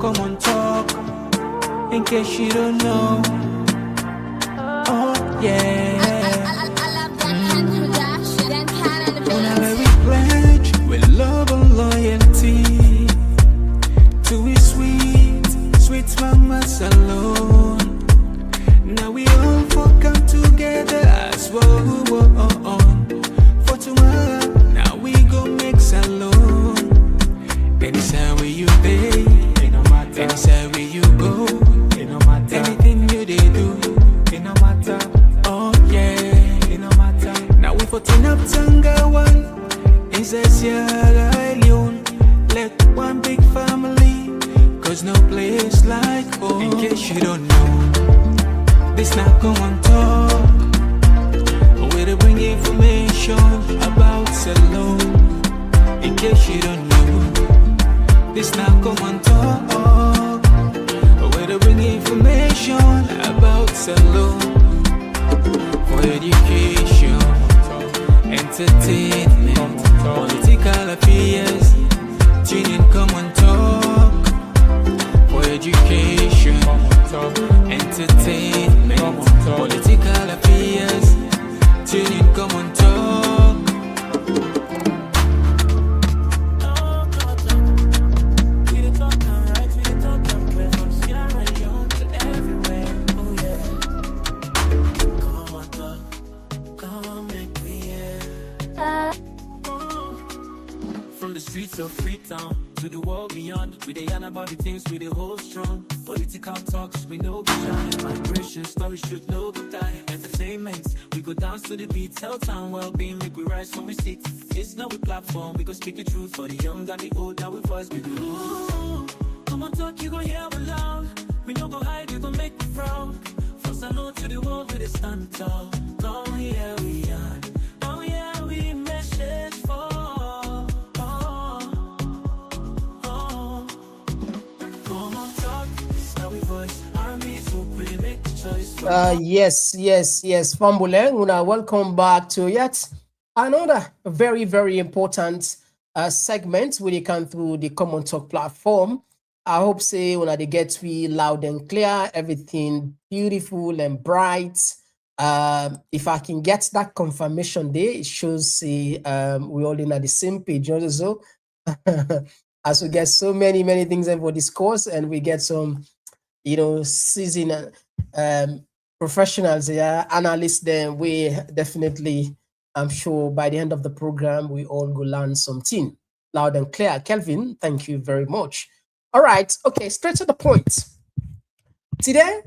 Komon-Tok, in case you don't know. Oh yeah. Whenever we pledge with love and loyalty to we sweet, sweet mamas alone. Now we all for come together as one. For tomorrow, now we go make salon. Anytime where you pay, anytime where you go, anything you they do, oh yeah, now we for turn up Tanga one, inside Sierra Leone, let one big family, cause no place like home. In case you don't know, this not Komon-Tok, where they bring information about Salon. In case you don't know, this now Komon-Tok, where they bring information about Salon. For education, entertainment, political affairs, tune in Komon-Tok. For education, entertainment, political affairs, tune in Komon-Tok. From the streets of Freetown to the world beyond, we dey yarn about the things we dey hold strong. Political talks, we know the shine. Migration stories should know the die. Entertainment, we go dance to the beat. Tell town well-being, make we rise from we sit. It's not a platform, we go speak the truth for the young and the old. Now we voice we do. Komon-Tok, you gon' hear we loud. We no go hide, you gon' make me proud. From Salon to the world, we dey stand tall. Come here we are. Oh yeah, we message for. Yes, Fambule, welcome back to yet another very, very important segment when you come through the Komon-Tok platform. I hope say when they get we loud and clear, everything beautiful and bright. If I can get that confirmation there, it shows we all in at the same page also. As we get so many things for this course, and we get some, seasoned professionals here, analysts, then we definitely, I'm sure by the end of the program, we all go learn something loud and clear. Kelvin, thank you very much. All right, okay, straight to the point. Today,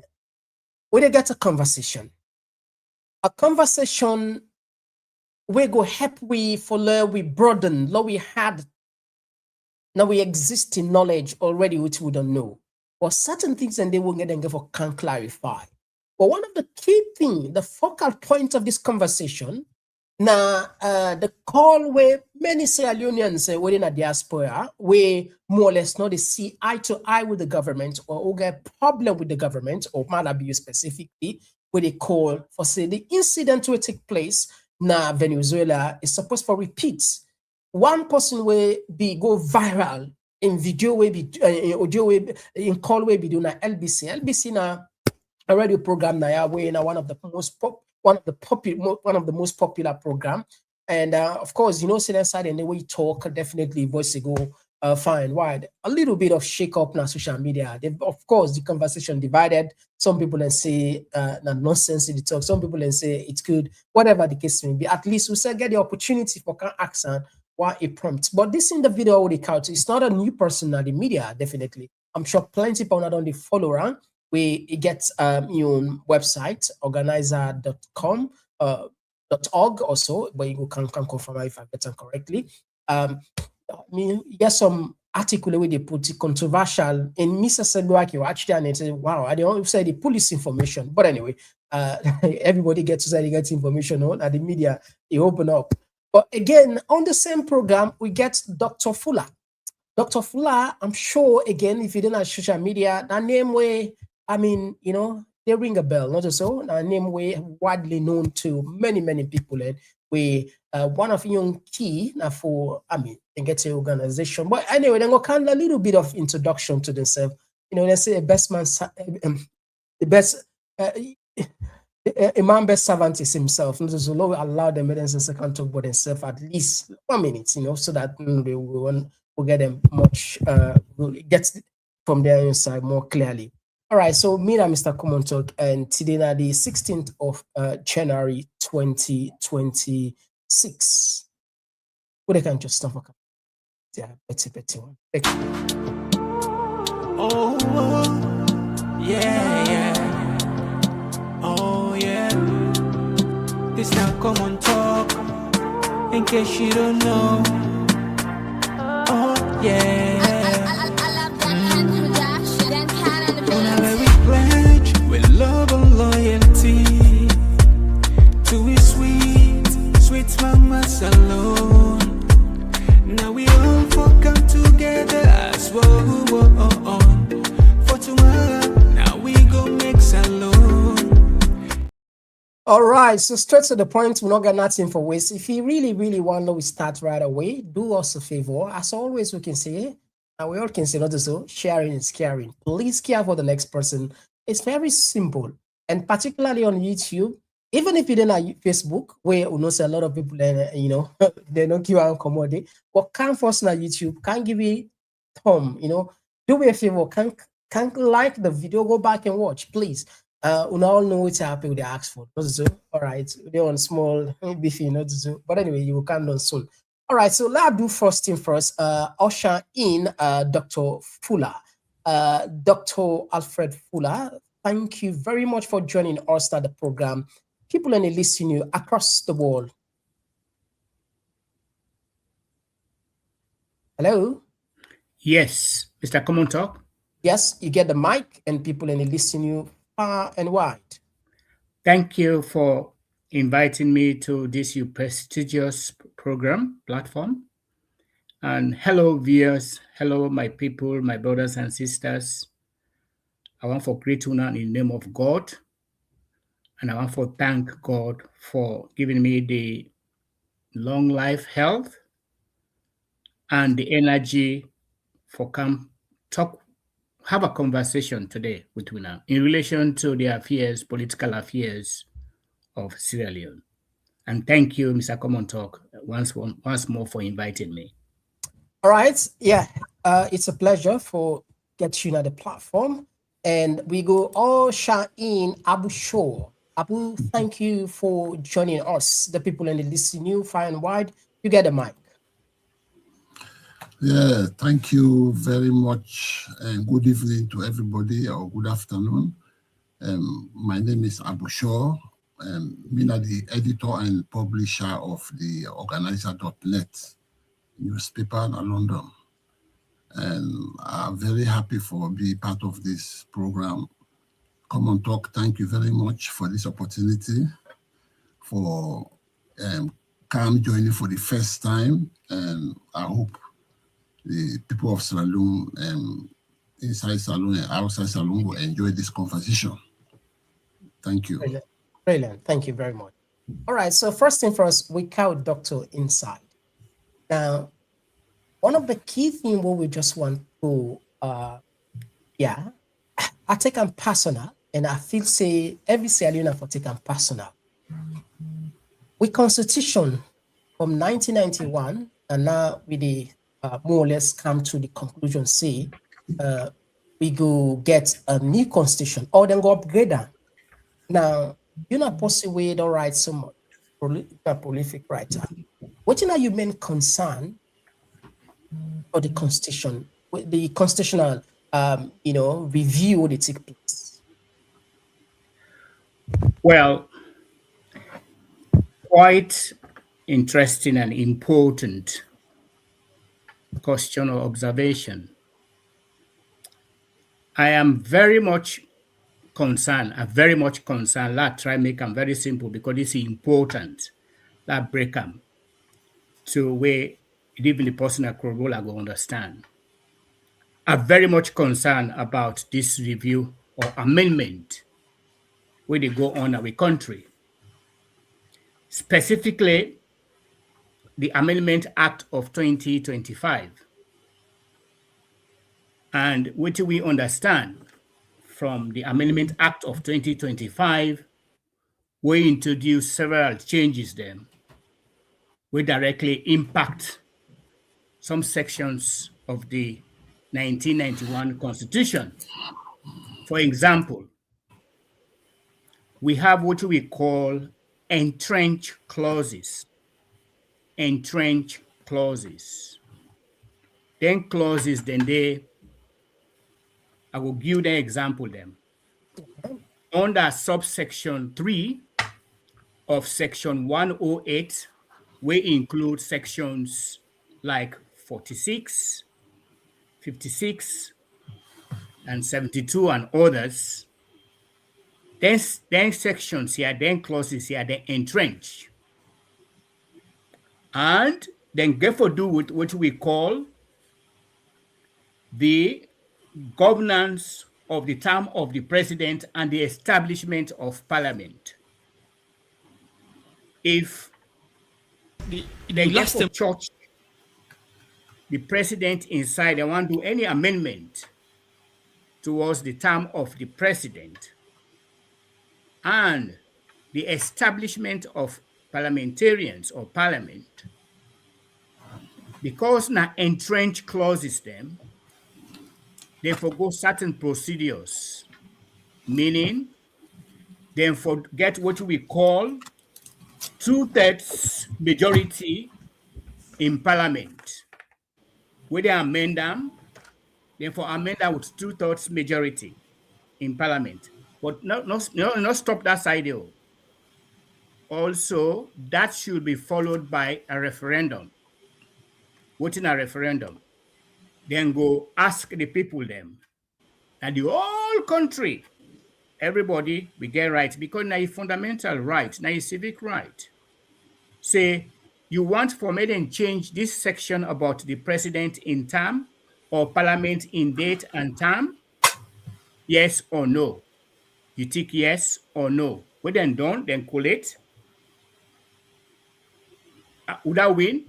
we did get a conversation we go help we follow, we broaden, lo we had, now we exist in knowledge already, which we don't know. Or certain things and they will get and can clarify. But one of the key things, the focal point of this conversation, now the call where many Sierra Leoneans within a diaspora, we more or less not see eye to eye with the government or get problem with the government or Malawi specifically, where they call for say the incident will take place now Venezuela is supposed for repeats. One person will be go viral in video way be audio way in call way be doing LBC now a radio program now way now one of the most popular program, and of course sitting aside and the way you talk definitely voice to go fine wide a little bit of shake up now social media. Of course the conversation divided. Some people and say nonsense in the talk, some people and say it's good, whatever the case may be. At least we still get the opportunity for accent what it prompts. But this in the video already counts. It's not a new person in the media, definitely. I'm sure plenty of people not only follow around. We get your website, organizer.com, .org also, where you can confirm if I get them correctly. There's some article where they put it controversial in Mr. Sedwaki, actually, and it said, wow, I don't say the police information. But anyway, everybody gets to say they get information on at the media, they open up. But again, on the same program, we get Dr. Fullah. Dr. Fullah, I'm sure, again, if you don't have social media, that name way, they ring a bell, not so. That name way widely known to many people. And we one of young key for, they get an organization. But anyway, then go kind of a little bit of introduction to themselves They say a best man, the best, a man best servant is himself. So Lord will allow the maidens and second talk about themselves at least 1 minute, so that we'll get them much, get from their inside more clearly. All right, so me and Mr. Komon-Tok, and today na the 16th of January 2026. They can just stop. Yeah, betty one. Oh, yeah. Oh, yeah. This now Komon-Tok, in case you don't know. Oh, yeah. Whenever we pledge with love and loyalty to we sweet mamas alone. Now we all come together as one. For tomorrow, now we go make alone. All right, so straight to the point, we're not got nothing for waste. If you really want to start right away, do us a favor. As always, we can say, and we all can say not so, sharing is caring. Please care for the next person. It's very simple. And particularly on YouTube, even if you don't have Facebook, where you know say a lot of people, they don't keep on commodity, but can force on YouTube, can give you thumb, do me a favor, can like the video, go back and watch, please. We all know what's happening with the ask for. All right, they're on small beefy, but anyway, you will come on soon. All right, so let's do first thing first. Usher in Dr. Fullah, Dr. Alfred Fullah. Thank you very much for joining us at the program. People and listening you across the world. Hello. Yes, Mr. Komon-Tok. Yes, you get the mic, and people and listening you far and wide. Thank you for inviting me to this prestigious program platform. And hello, viewers. Hello, my people, my brothers and sisters. I want for great honor in the name of God. And I want to thank God for giving me the long life, health, and the energy for have a conversation today with you now in relation to the political affairs of Sierra Leone. And thank you, Mr. Komon-Tok, once more for inviting me. All right. Yeah, it's a pleasure for getting you on the platform. And we go all in Abu Shore. Abu, thank you for joining us. The people in the listening you far and wide, you get the mic. Yeah, thank you very much, and good evening to everybody, or good afternoon. My name is Abu Shaw. I'm the editor and publisher of the organizer.net newspaper in London. And I'm very happy for being part of this program. Komon-Tok, thank you very much for this opportunity, for joining for the first time. And I hope the people of Sierra Leone, inside Salone and outside Salone, will enjoy this conversation. Thank you. Brilliant. Thank you very much. All right. So first thing first, we count Doctor inside. Now, one of the key things what we just want to, I take them personal, and I feel say every Sierra Leone for take them personal. With Constitution from 1991, and now with the more or less come to the conclusion, say we go get a new constitution or then go upgrade that. Now, you're not possible don't write so much prolific writer. What are you main concern for the constitution, with the constitutional review would it take place? Well, quite interesting and important question or observation. I am very much concerned. That try make them very simple because it's important. That break them to where even the person at Corolla will understand. I'm very much concerned about this review or amendment where they go on our country. Specifically, the Amendment Act of 2025. And what do we understand from the Amendment Act of 2025, we introduced several changes then, we directly impact some sections of the 1991 Constitution. For example, we have what we call entrench clauses. Entrench clauses. Then clauses, I will give the example them. Under subsection 3 of section 108, we include sections like 46, 56, and 72 and others. Then sections here, then clauses here, they entrench. And then therefore do with what we call the governance of the term of the president and the establishment of parliament. If the last church, the president inside, they want to do any amendment towards the term of the president and the establishment of parliamentarians or parliament, because now entrenched clauses them, they forgo certain procedures, meaning they forget what we call 2/3 majority in parliament. When they amend them, therefore amend them with 2/3 majority in parliament. But not stop that side though. Also, that should be followed by a referendum. Voting a referendum. Then go ask the people them. And the whole country, everybody will get right, because now a fundamental right, now a civic right. Say, you want for me to change this section about the president in term or parliament in date and term? Yes or no? You tick yes or no. When then done, then collate. Would I win?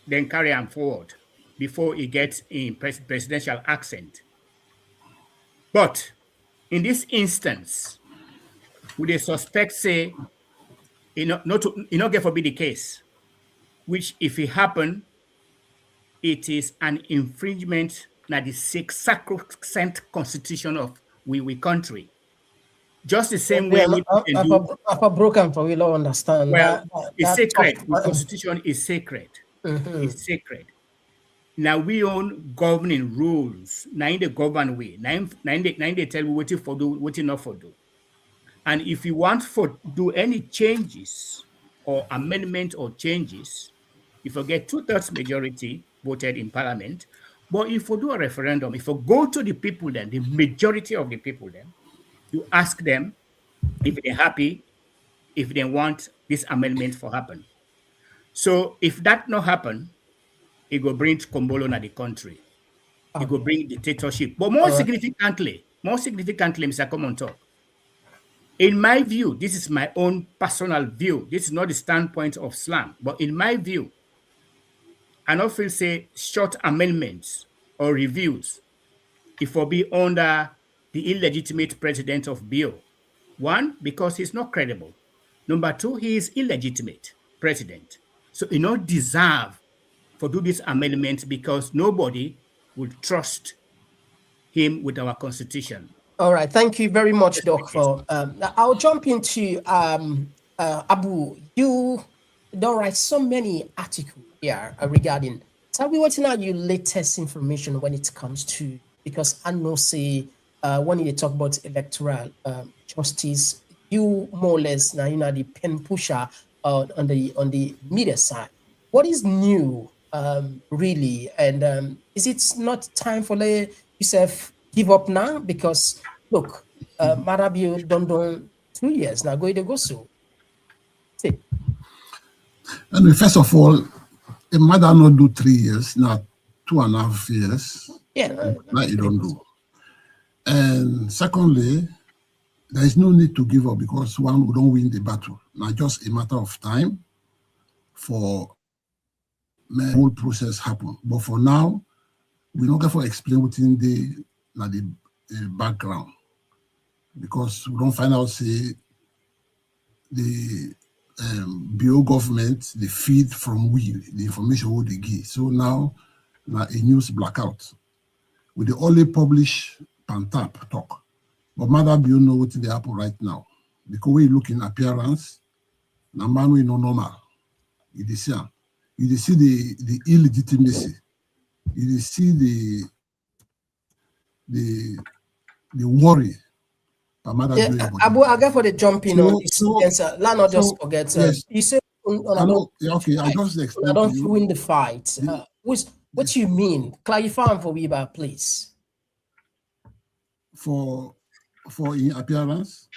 Then carry on forward before it gets in presidential accent. But in this instance, would a suspect say, not get forbid the case, which if it happen, it is an infringement na the sacrosanct constitution of we country. Just the same way we I've broken for we don't understand. Well, it's sacred. The constitution is sacred. It's sacred. Now we own governing rules. Now in the govern way. Now they tell you what you for do, what you not for do. And if you want for do any changes or amendment or changes, you forget 2/3 majority voted in parliament. But if you do a referendum, if you go to the people then, the majority of the people then, you ask them if they're happy, if they want this amendment for happen. So if that not happen, it will bring Kombolo na the country. It will bring dictatorship. But more significantly, Mr. Komon-Tok, in my view, this is my own personal view. This is not the standpoint of Islam, but in my view, I don't feel say short amendments or reviews, it will be under the illegitimate president of BIO. One, because he's not credible. Number two, he is illegitimate president. So he not deserve for do this amendment because nobody would trust him with our constitution. All right, thank you very much, Doc. For I'll jump into Abu. You don't write so many articles here regarding. Tell me what's now your latest information when it comes to, because I know say when you talk about electoral justice, you more or less now the pen pusher on the media side. What is new really, and is it not time for yourself give up now? Because look, Marabio done 2 years now, going to go so. See. And first of all, it might not do 3 years, now 2.5 years. Yeah. Now you don't do. And secondly, there is no need to give up because one don't win the battle. Now just a matter of time for the whole process happen. But for now, we don't get for explain within the background, because we don't find out say the bio government, they feed from we the information what they give. So now a news blackout. We the only publish Pantap talk. But Mother Bio know what they happen right now. Because we look in appearance, na man we no normal. You see the illegitimacy. You see the worry. Yeah, Abu, I got for the jumping on this. Let's not just forget. Yes. You say, I know, okay, I just explained. I don't win the fight. What do you mean? Clarify for me, please. For in appearance.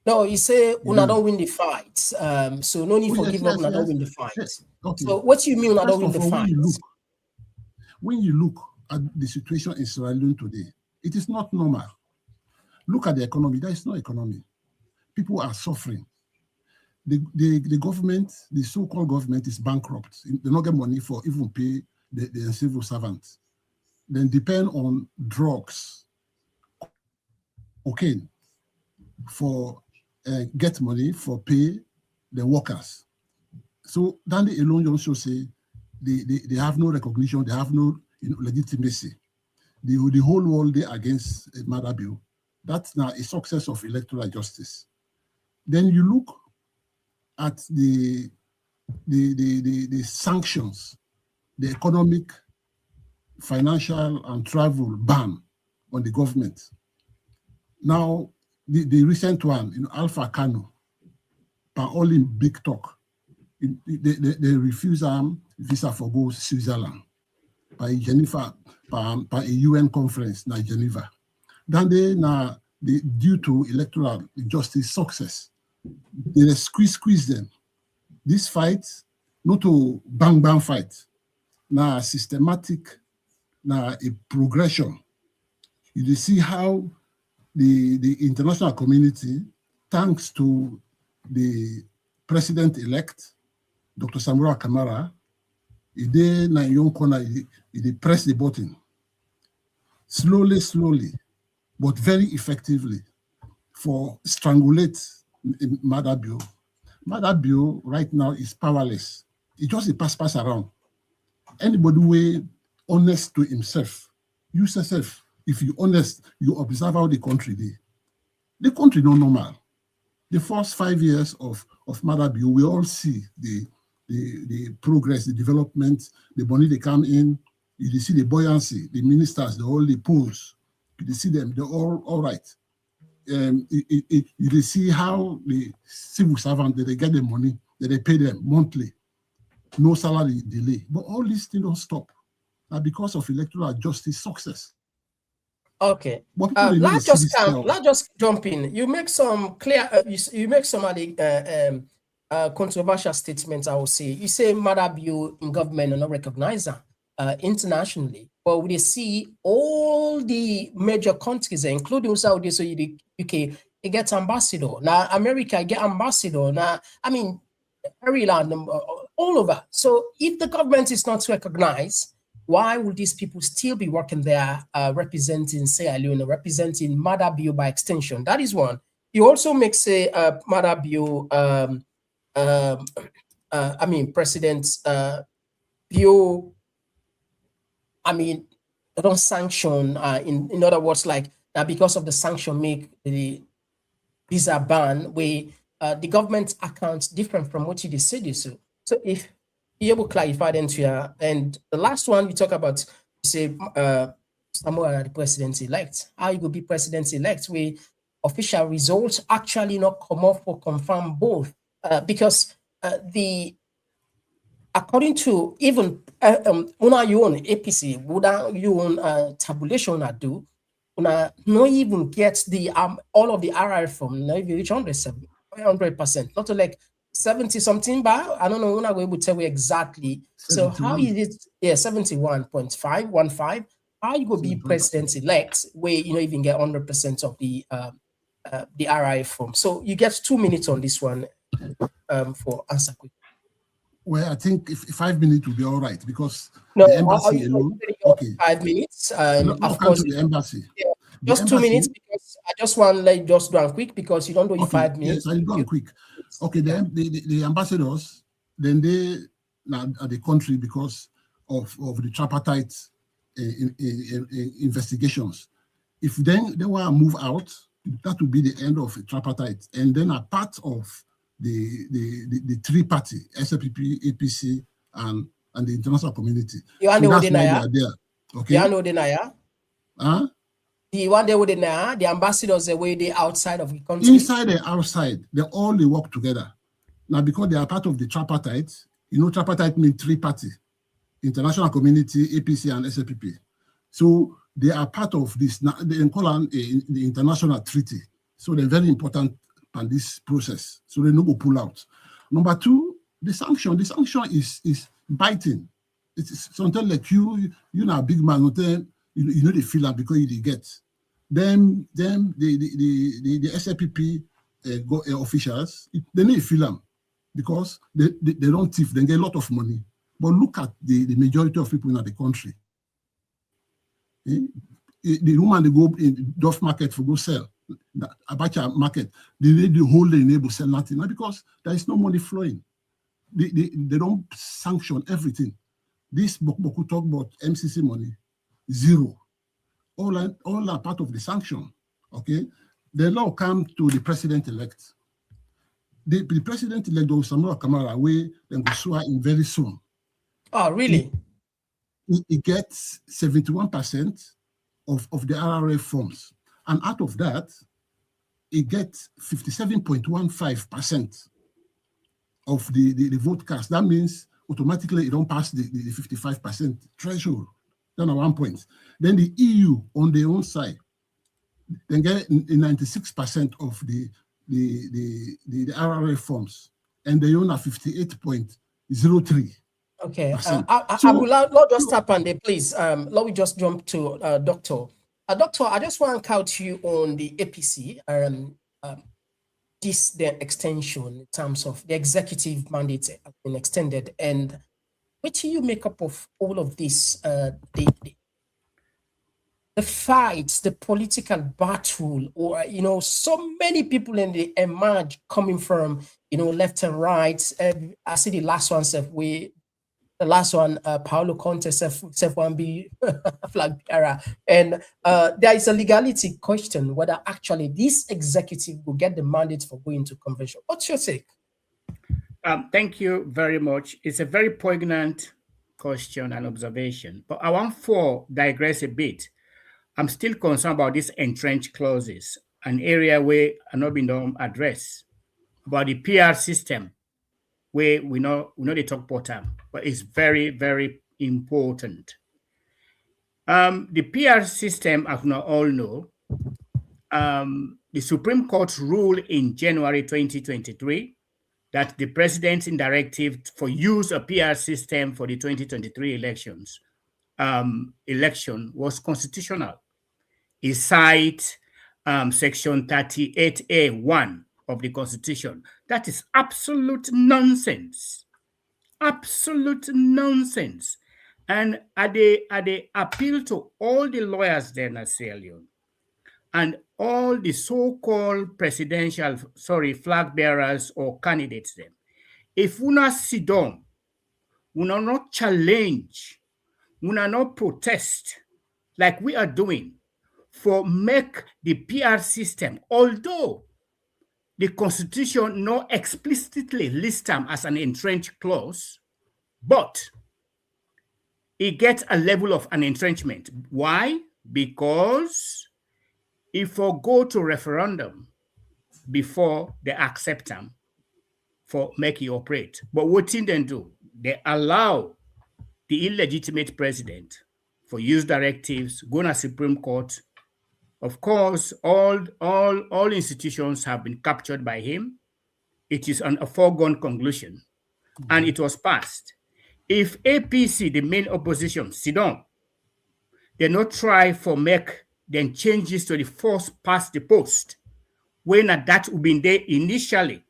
No, you say una don't win the fight. So no need for give up. Una don't win the fight. Yes. Okay. So what do you mean una don't win the fight? When you look at the situation in Sierra Leone today, it is not normal. Look at the economy. There is no economy. People are suffering. The government, the so-called government, is bankrupt. They don't get money for even pay the civil servants. Then depend on drugs, cocaine, for get money for pay the workers. So then they alone also say they have no recognition, they have no legitimacy. The whole world they against Mother Bill. That's now a success of electoral justice. Then you look at the sanctions, the economic, financial, and travel ban on the government. Now, the recent one, Alpha Kano, by all in big talk, they refuse visa for go Switzerland by Geneva, by a UN conference in Geneva. Then they due to electoral justice success, they squeeze them. This fight, not a bang fight, now systematic, now a progression. You see how the international community, thanks to the president-elect, Dr. Samura Kamara, they na young corner, they press the button. Slowly, but very effectively, for strangulate Mother Bio. Mother Bio right now is powerless. It just a pass around. Anybody who honest to himself, you yourself, if you honest, you observe how the country did. The country no normal. The first 5 years of Mother Bio, we all see the progress, the development, the money they come in, you see the buoyancy, the ministers, all the polls. You see them, they're all right. You see how the civil servants, they get the money, that they pay them monthly, no salary delay. But all these things don't stop. Because of electoral justice success. Okay. Let's just jump in. You make some clear, you make some of the controversial statements, I will say. You say Mother Bio in government are not recognized internationally, but we see all the major countries, including Saudi, so the UK, it gets ambassador. Now America get ambassador. Now, I mean, Ireland, all over. So if the government is not recognized, why would these people still be working there, representing Sierra Leone, representing Mother Bio by extension? That is one. You also make say Mother Bio, I mean, President Bio, I mean, they don't sanction, in other words, like because of the sanction make the visa ban, where the government accounts different from what you said you so. So if you able to clarify them to you, and the last one you talk about, you say Samoa the president-elect. How you could be president-elect where official results actually not come up for confirm both, because according to even una you own APC, would you own tabulation I do, una not even get the all of the RR from not even reach 100%, not to like 70 something, but I don't know, we're not able to tell you exactly. 71. So how is it? Yeah, 71.515. How you go be president-elect where you don't even get 100% of the RI from? So you get 2 minutes on this one for answer quick. Well, I think if 5 minutes will be all right because No, the embassy alone. Okay. 5 minutes. No, Of come course, to the embassy. yeah, The just 2 minutes embassy, because I just want to let just do it quick because you don't do it okay, 5 minutes. Yes, I'll go on quick. Okay, Yeah. the ambassadors, then they now at the country because of the tripartite investigations. If then they want to move out, that will be the end of the tripartite, and then a part of the three-party SLPP, APC, and the international community. You So know that's why they Naya? are there. Okay. You know the Naya? Huh? The one they would Naya, the ambassadors the way they outside of the country. Inside and outside, they work together. Now, because they are part of the tripartite, you know, tripartite means three-party, international community, APC, and SLPP. So they are part of this. They call them the international treaty. So they're very important in this process. So they no go pull out. Number two, the sanction. The sanction is biting. It's something like you know, a big man, you know they feel that because you get. Then the SLPP officials, they need to feel them because they don't thief, they get a lot of money. But look at the majority of people in the country. The woman they go in Duff market for go sell, Abacha market, they whole day enable sell nothing, not because there is no money flowing. They don't sanction everything. This Boku talk about MCC money, zero. All are part of the sanction. Okay, the law come to the president-elect. The president-elect Samuel Kamara, where then go swear in very soon. Oh, really? He gets 71% of the RRF forms. And out of that, he gets 57.15% of the vote cast. That means automatically it don't pass the 55% threshold. Then at one point. Then the EU on their own side, then get 96% of the RRF forms. And they own a 58.03%. Okay, I will not just tap on there, please. Let me just jump to Doctor. Doctor, I just want to count you on the APC. This the extension in terms of the executive mandate has been extended, and what do you make up of all of this? The fights, the political battle, or so many people in the emerge coming from left and right. I see the last one, Paulo Conte, F1B flag bearer. And there is a legality question whether actually this executive will get the mandate for going to convention. What's your take? Thank you very much. It's a very poignant question and observation, but I want to digress a bit. I'm still concerned about these entrenched clauses, an area where are not been addressed, about the PR system, where we know they talk bottom, but it's very, very important. The PR system, as we all know, the Supreme Court ruled in January 2023 that the president's directive for use of PR system for the 2023 election was constitutional. It cites Section 38A(1) of the Constitution. That is absolute nonsense. Absolute nonsense. And they appeal to all the lawyers there in Sierra Leone and all the so-called flag bearers or candidates then. If we not sit down, we not challenge, we not protest like we are doing for make the PR system, although the Constitution not explicitly list them as an entrenched clause, but it gets a level of an entrenchment. Why? Because if we go to referendum before they accept them for make it operate. But what thing they do? They allow the illegitimate president for use directives, go to Supreme Court. Of course, all institutions have been captured by him. It is a foregone conclusion, and it was passed. If APC, the main opposition, sit down, they not try for make then changes to the first past the post, when that would been there initially.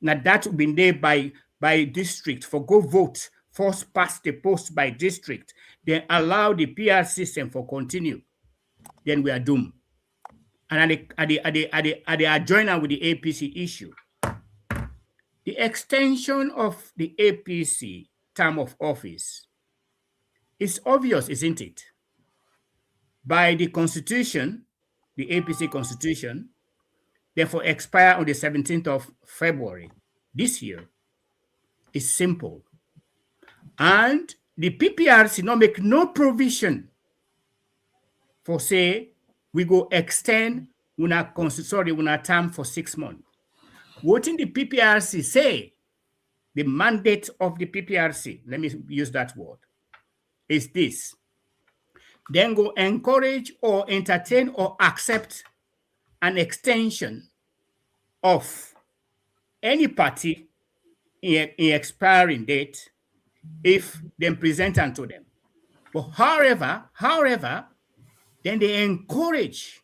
Now that would been there by by district for go vote, first past the post by district, then allow the PR system for continue, then we are doomed. And at the adjoining with the APC issue, the extension of the APC term of office is obvious, isn't it? By the constitution, the APC constitution, therefore expire on the 17th of February this year. Is simple. And the PPRC not make no provision for say we go extend una term for 6 months. What in the PPRC say, the mandate of the PPRC, let me use that word, is this. Then go encourage or entertain or accept an extension of any party in expiring date if they present unto them. But however, then they encourage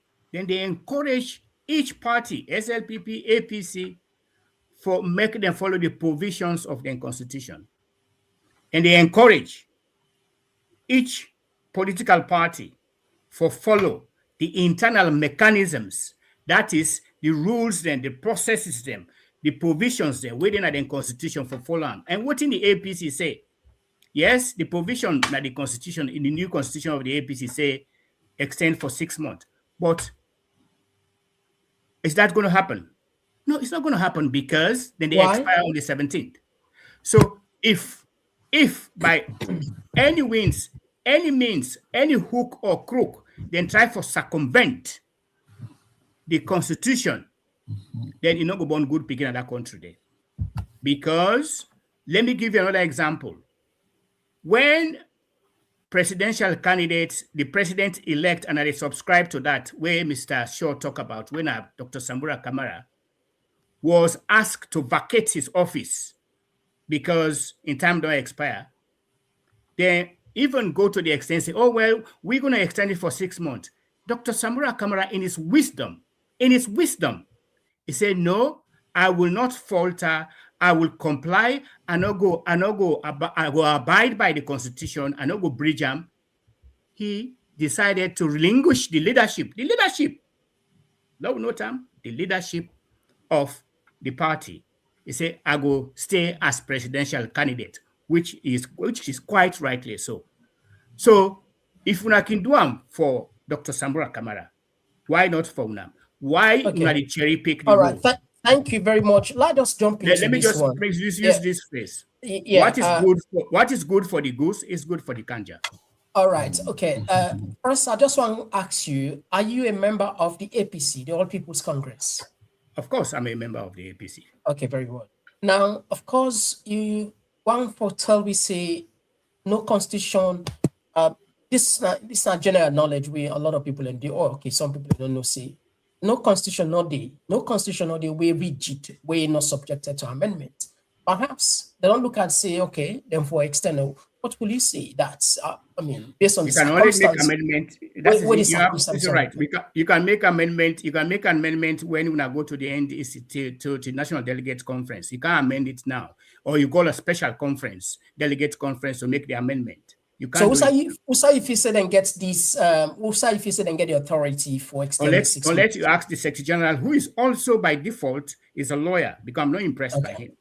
each party, SLPP, APC, for making them follow the provisions of the constitution. And they encourage each political party for follow the internal mechanisms, that is the rules then, the processes them, the provisions then within the constitution for Fullah. And what in the APC say? Yes, the provision that the constitution, in the new constitution of the APC say extend for 6 months. But is that going to happen? No, it's not going to happen because then they expire on the 17th. So if by any means, any hook or crook, then try for circumvent the constitution, then you not go born good picking in that country there. Because let me give you another example. When presidential candidates, the president-elect, and I subscribe to that, where Mr. Shaw talked about when Dr. Sambura Kamara was asked to vacate his office because in time don't expire, they even go to the extent say, oh, well, we're going to extend it for 6 months. Dr. Sambura Kamara, in his wisdom, he said, no, I will not falter. I will comply. I go abide by the constitution. I go bridge him. He decided to relinquish the leadership, the leadership of the party. He said, I go stay as presidential candidate, which is quite rightly so. So if una can do them for Dr. Sambura Kamara, why not for una? Why not the cherry pick the all right, thank you very much. Let us jump into Let me this just one. use this phrase. Yeah, what is good for the goose is good for the kanja. All right, okay. First, I just want to ask you, are you a member of the APC, the All People's Congress? Of course, I'm a member of the APC. Okay, very well. Now, of course, you want for tell we say no constitution. This is not general knowledge. We a lot of people in the okay, some people don't know say no constitution, no constitution, no way rigid, way not subjected to amendment. Perhaps they don't look and say, okay, then for external, what will you say? That's based on you can only make amendment. That's right. You can make amendment. You can make amendment when you go to the NDC to the National Delegate Conference. You can't amend it now, or you call a special conference, delegate conference, to make the amendment. You can't. So Usa if you said and get this, Usa if you said and get the authority for extending 6 months. Unless you ask the Secretary General, who is also by default is a lawyer, because I'm not impressed by him.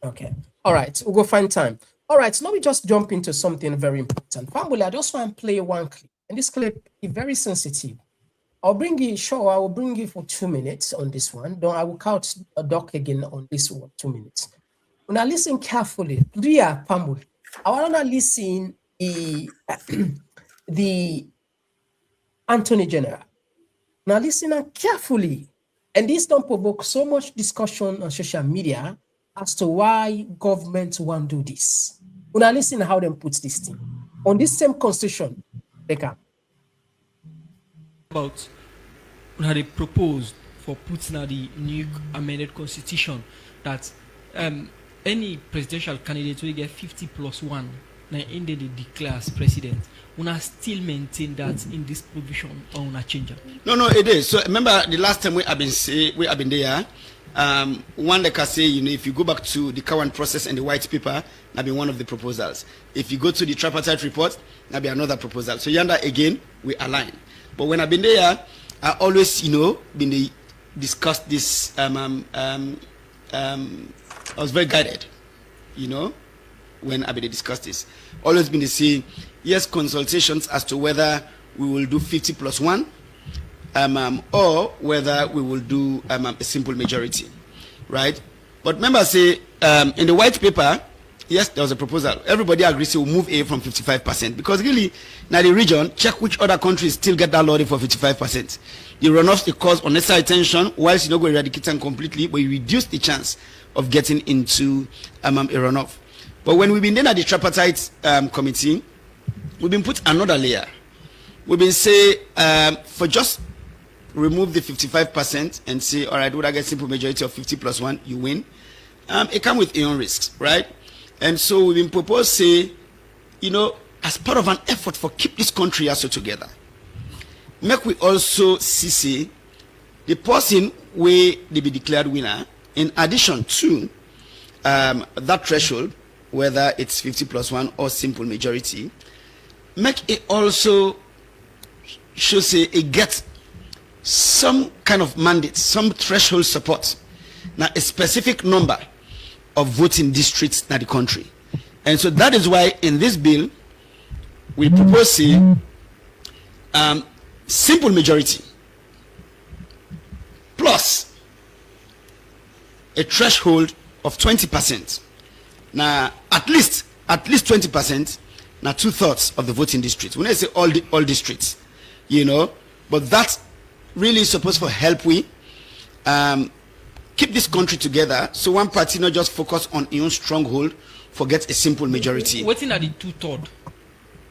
Okay. All right. We'll go find time. All right. So let me just jump into something very important. Family, I just want to play one clip. And this clip is very sensitive. I'll bring you, sure, I will bring you for 2 minutes on this one. Then I will count a doc again on this one, 2 minutes. When I listen carefully, Ria Pamul, I want to listen the Attorney General. Now listen carefully. And this don't provoke so much discussion on social media as to why government won't do this. When I listen how them put this thing on this same constitution, they can. About how they proposed for putting out the new amended constitution that any presidential candidate will get 50+1. Now, in the declare as president, una still maintain that in this provision or una change it? No, it is. So remember the last time we have been there, one like I say, if you go back to the current process and the white paper, that be one of the proposals. If you go to the tripartite report, that be another proposal. So yonder again, we align. But when I've been there, I always, been discussed this. I was very guided, when I've been discussed this. Always been to say, yes, consultations as to whether we will do 50 plus 1, or whether we will do a simple majority, right? But remember, say, in the white paper, yes, there was a proposal. Everybody agrees to move A from 55%, because really, now the region, check which other countries still get that lottery for 55%. The runoffs, they cause unnecessary tension, whilst you don't go eradicate them completely, but you reduce the chance of getting into a runoff. But when we've been then at the tripartite committee, we've been put another layer. We've been say, for just remove the 55% and say, all right, would I get simple majority of 50 plus 1, you win. It comes with own risks, right? And so we've been proposed, say, as part of an effort for keep this country also together, make we also see the person where they be declared winner, in addition to that threshold, whether it's 50 plus 1 or simple majority, make it also should say it gets some kind of mandate, some threshold support, now a specific number of voting districts in the country. And so that is why in this bill we propose simple majority plus a threshold of 20%. Now at least 20%. Now 2/3 of the voting districts. When I say all districts, but that's really supposed to help we keep this country together. So one party not just focus on your own stronghold, forget a simple majority. What in are the 2/3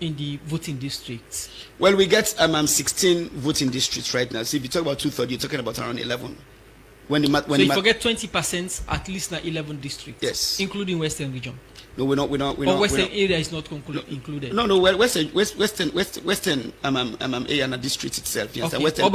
in the voting districts? Well, we get 16 voting districts right now. So if you talk about 2/3, you're talking about around 11. When you forget 20%, at least now 11 districts. Yes, including Western region. No, we're not. Western area is not included. No. Western area and a district itself. Yes, okay. Western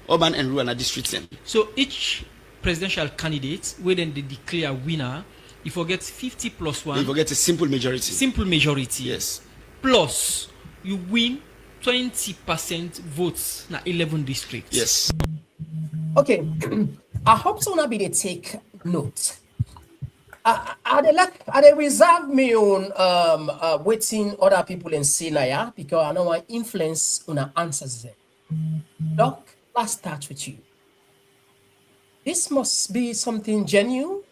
urban and rural districts. So each presidential candidate, where then they declare a winner, you forget 50 plus 1. You forget a simple majority. Simple majority. Yes. Plus you win 20% votes na 11 districts. Yes. Okay. I hope so. Now be they take note. I reserve me on waiting other people in Sinaya because I know I influence on answers them. Doc, let's start with you. This must be something genuine,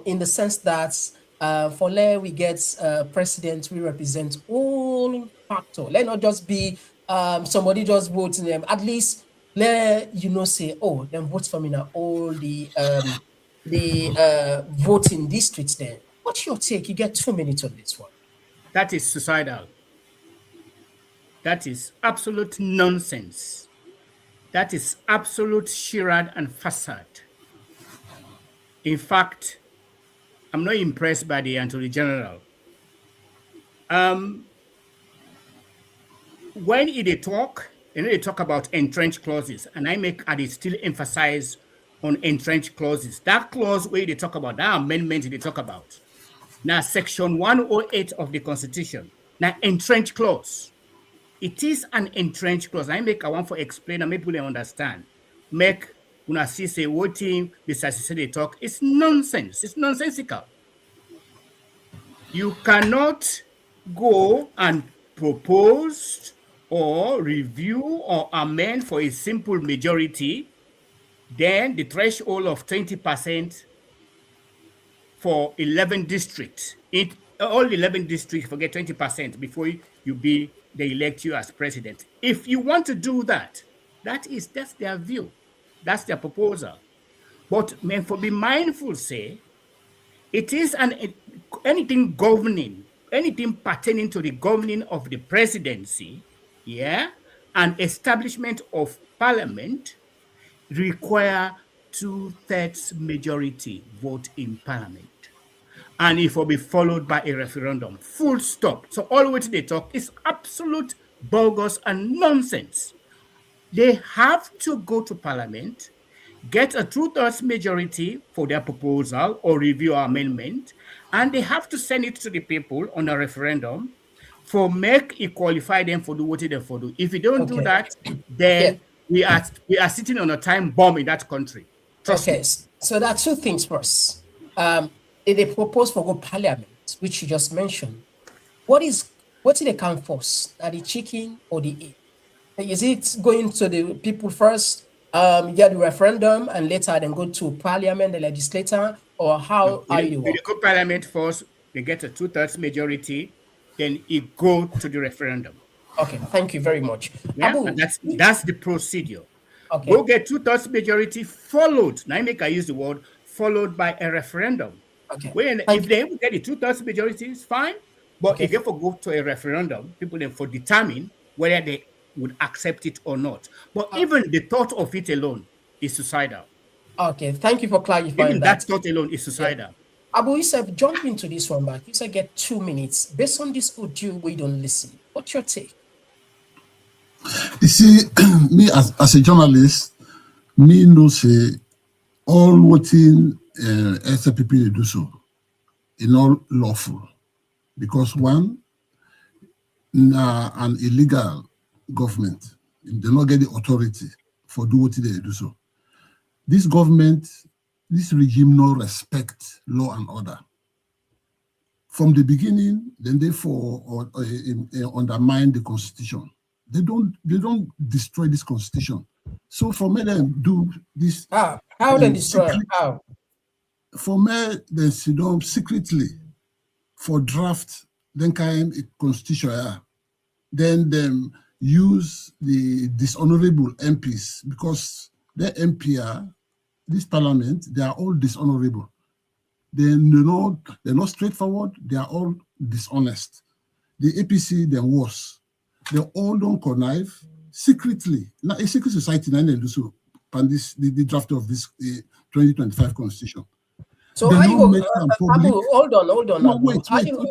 in the sense that for Fullah we get president, we represent all factors. Let not just be somebody just voting them. At least let say, oh, them votes for me now all the voting districts there. What's your take? You get 2 minutes on this one. That is suicidal. That is absolute nonsense. That is absolute charade and facade. In fact, I'm not impressed by the Attorney General. When they talk, they talk about entrenched clauses, and I still emphasize on entrenched clauses. That clause where they talk about, that amendment they talk about. Now, section 108 of the Constitution. Now, entrenched clause. It is an entrenched clause. I want for explain and make people understand. Make una see say what thing besides they talk. It's nonsense. It's nonsensical. You cannot go and propose or review or amend for a simple majority. Then the threshold of 20% for 11 districts. All 11 districts forget 20% before they elect you as president. If you want to do that, that's their view. That's their proposal. But for be mindful, say, it is anything pertaining to the governing of the presidency, and establishment of parliament require 2/3 majority vote in parliament. And it will be followed by a referendum. Full stop. So all what they talk is absolute bogus and nonsense. They have to go to parliament. get a 2/3 majority for their proposal or review or amendment, and they have to send it to the people on a referendum for make it qualify them for do what they for do. If you don't do Okay. that, Yeah. then we are sitting on a time bomb in that country. Trust Okay. me. So there are two things first. They propose for go parliament, which you just mentioned. What did they come first? Are the chicken or the egg? Is it going to the people first, get the referendum, and later then go to parliament, the legislator, or how are you They work? go parliament first, they get a 2/3 majority, then it go to the referendum. Okay, thank you very much. Yeah, Abu, and that's the procedure. okay, Go get 2/3 majority followed. Now I make I use the word followed by a referendum. okay, When thank if they ever get the 2/3 majority, it's fine. But okay. if they for go to a referendum, people then for determine whether they would accept it or not. But even the thought of it alone is suicidal. Okay, thank you for clarifying Even that that. thought alone is Yeah. suicidal. Abu Yusuf, jump into this one back. You said get 2 minutes. Based on this audio, we don't listen. What's your take? You see, me as a journalist, me no say all what in SLPP they do so, in all lawful, because one, an illegal government, they not get the authority for do what they do so. This government, this regime no respect law and order. From the beginning, then they undermine the constitution. They don't destroy this constitution. So for me, them do this. How they destroy? How? For me, they sit down secretly for draft. Then kind a constitution. Then them use the dishonorable MPs because the MPR, this parliament, they are all dishonorable. They're not straightforward. They are all dishonest. The APC, they're worse. They all don't connive secretly. Now, a secret society, and they do so. And the draft of this 2025 constitution. So they are you don't make them public. Abu, hold on. No, Abu. wait. Are you, Abu,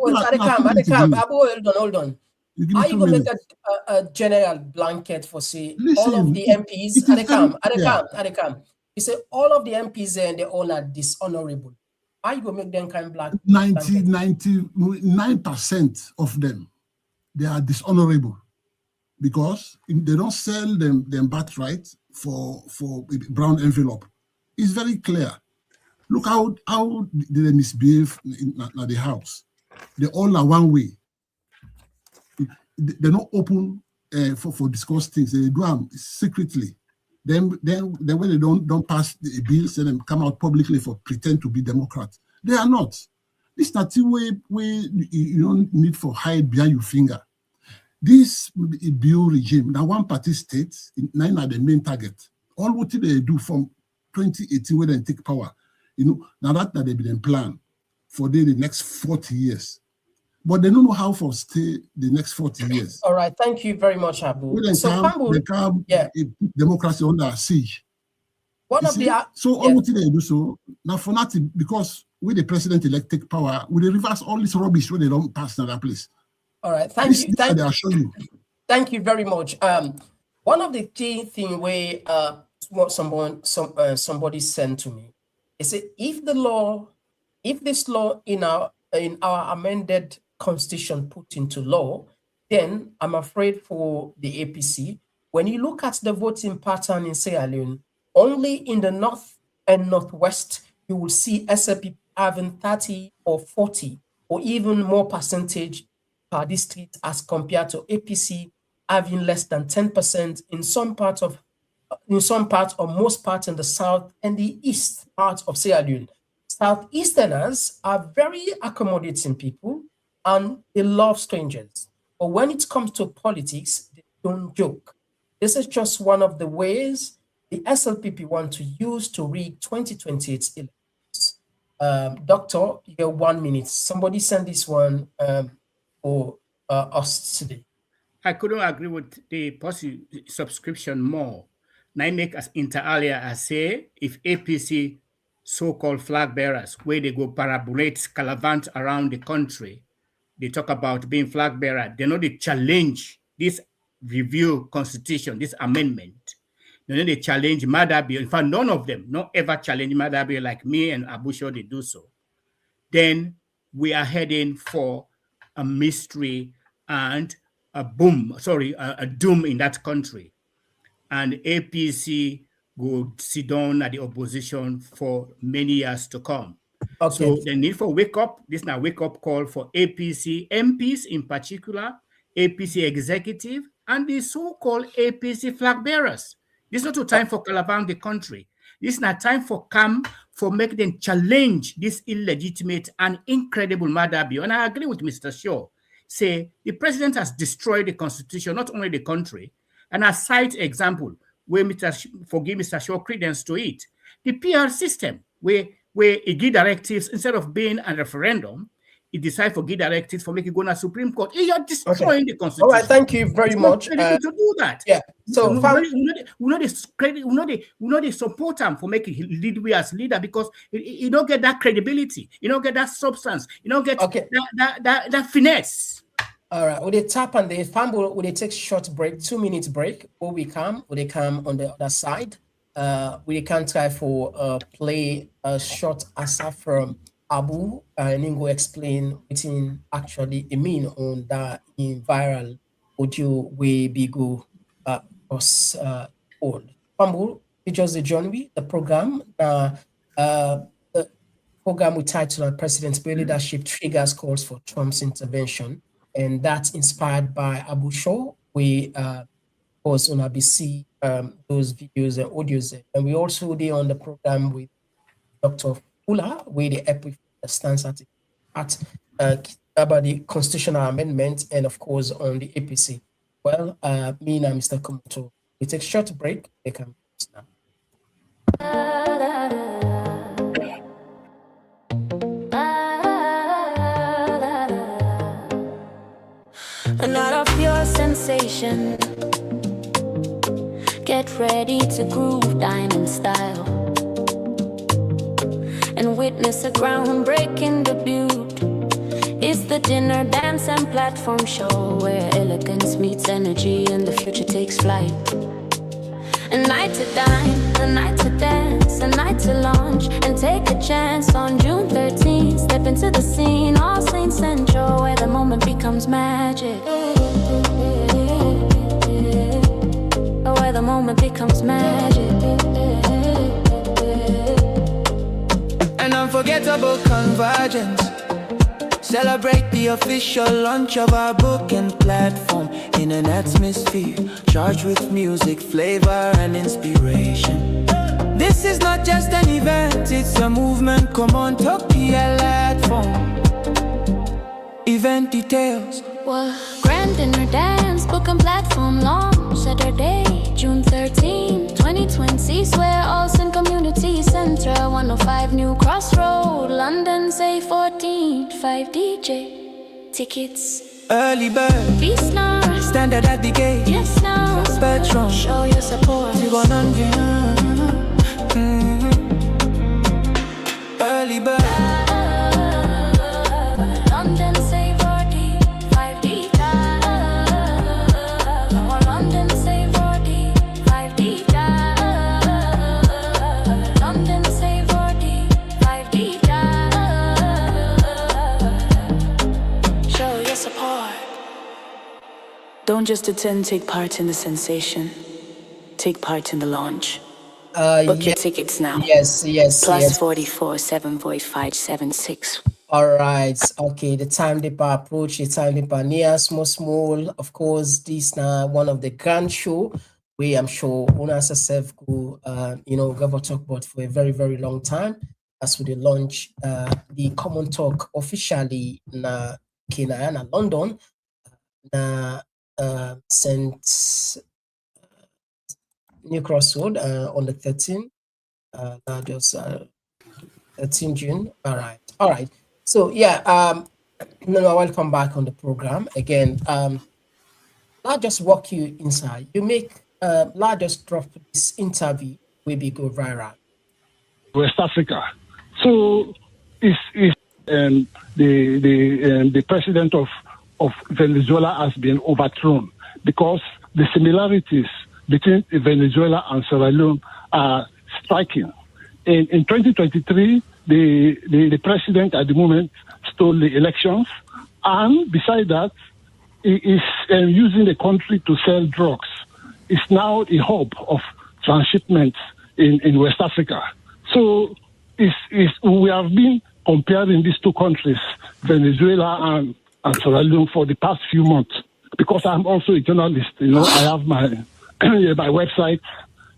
hold on. You give me Are 2 you going to minutes. make a general blanket for say Listen, all of the MPs? it is very Come. You say all of the MPs and they all are dishonorable. Are you going to make them kind of blanket? 99% of them, they are dishonorable because they don't sell them birthright for brown envelope. It's very clear. Look how they misbehave in the house. They all are one way. They're not open for discuss things. They do them secretly. Then when they don't pass the bills and then come out publicly for pretend to be Democrats, they are not. This is not the way you don't need for hide behind your finger. This bill regime, now one party states, nine are the main target. All what they do from 2018 when they take power, now that they've been plan for the next 40 years. But they don't know how to stay the next 40 years. All right, thank you very much, Abu. They can't democracy under siege. So all what they do so now for nothing because with the president-elect take power, we reverse all this rubbish when they don't pass another place. All right, thank you. They are showing you. Thank you very much. One of the key thing where what somebody sent to me is if this law in our amended constitution put into law, then I'm afraid for the APC. When you look at the voting pattern in Sierra Leone, only in the north and northwest you will see SLP having 30 or 40 or even more percentage per district as compared to APC having less than 10% in some parts or most parts in the south and the east part of Sierra Leone. Southeasterners are very accommodating people and they love strangers. But when it comes to politics, they don't joke. This is just one of the ways the SLPP want to use to rig 2028 elections. Doctor, you get 1 minute. Somebody send this one for us today. I couldn't agree with the subscription more. Now make as inter alia as say if APC so-called flag bearers where they go parabolate calavant around the country, they talk about being flag bearer, they know they challenge this review constitution, this amendment. They challenge Madabio. In fact, none of them, not ever challenge Madabio like me and Abusho, they do so. Then we are heading for a mystery and a doom in that country. And APC will sit down at the opposition for many years to come. Okay. So the need for wake up, this is now wake up call for APC MPs in particular, APC executive, and the so-called APC flag bearers. This is not a time for Calaban the country. This is not time for make them challenge this illegitimate and incredible Madabio. And I agree with Mr. Shaw. Say the president has destroyed the constitution, not only the country. And I cite example where forgive Mr. Shaw credence to it. The PR system, where it give directives instead of being a referendum, it decide for give directives for making it go to Supreme Court. You're destroying the constitution. All right, thank you very much. To do that. Yeah. So we know they support him for making him lead we as leader because you don't get that credibility, you don't get that substance, you don't get that finesse. All right, will they tap on the fumble? Will they take short break, 2 minutes break? Will they come on the other side? We can try for play a short answer from Abu and then go explain what it actually mean on that in viral audio we be go us old. Fumble, you just join me the program. The program we titled President's Leadership Triggers Calls for Trump's Intervention. And that's inspired by Abu Shaw. We was on ABC those videos and audios. And we also did on the program with Dr. Fullah, where the EPI stands at about the constitutional amendment and of course on the APC. Well, me and Mr. Komon-Tok, we take a short break. They can now. Another pure sensation. Get ready to groove diamond style and witness a groundbreaking debut. It's the dinner, dance and platform show where elegance meets energy and the future takes flight. A night to dine, a night to dance, a night to launch and take a chance on June 13th. Step into the scene, All Saints Central, where the moment becomes magic. Where the moment becomes magic. An unforgettable convergence. Celebrate the official launch of our book and platform in an atmosphere charged with music, flavor, and inspiration. This is not just an event, it's a movement. Komon-Tok platform. Event details. Well, grand dinner dance, book and platform launch Saturday, June 13, 2020. Swear Olsen Community Center, 105 New Crossroad, London, say 14, 5 DJ. Tickets. Early bird. Feast now. Standard at the gate. Yes now. Spectrum. Show your support. 100. Early bird. London, say 40, 5 DJ. London, say 40, 5 DJ. London, say 40, 5 DJ. Show your support. Don't just attend, take part in the sensation. Take part in the launch. Book your tickets now. Yes. Plus 44 74576. All right. Okay. The time they approach, the time they near small. Of course, this now one of the grand show where I'm sure owners herself go go talk about for a very, very long time. As we the launch the Komon-Tok officially na Kenya na London na St. New Crossroad on the 13th, just 13 June. All right. So welcome back on the program again. I'll just walk you inside. You make I'll just drop this interview will be go viral. West Africa. So the president of Venezuela has been overthrown because the similarities between Venezuela and Sierra Leone are striking. In 2023, the president at the moment stole the elections, and beside that, he is using the country to sell drugs. It's now a hub of transshipments in West Africa. So we have been comparing these two countries, Venezuela and Sierra Leone, for the past few months. Because I'm also a journalist, I have my my website,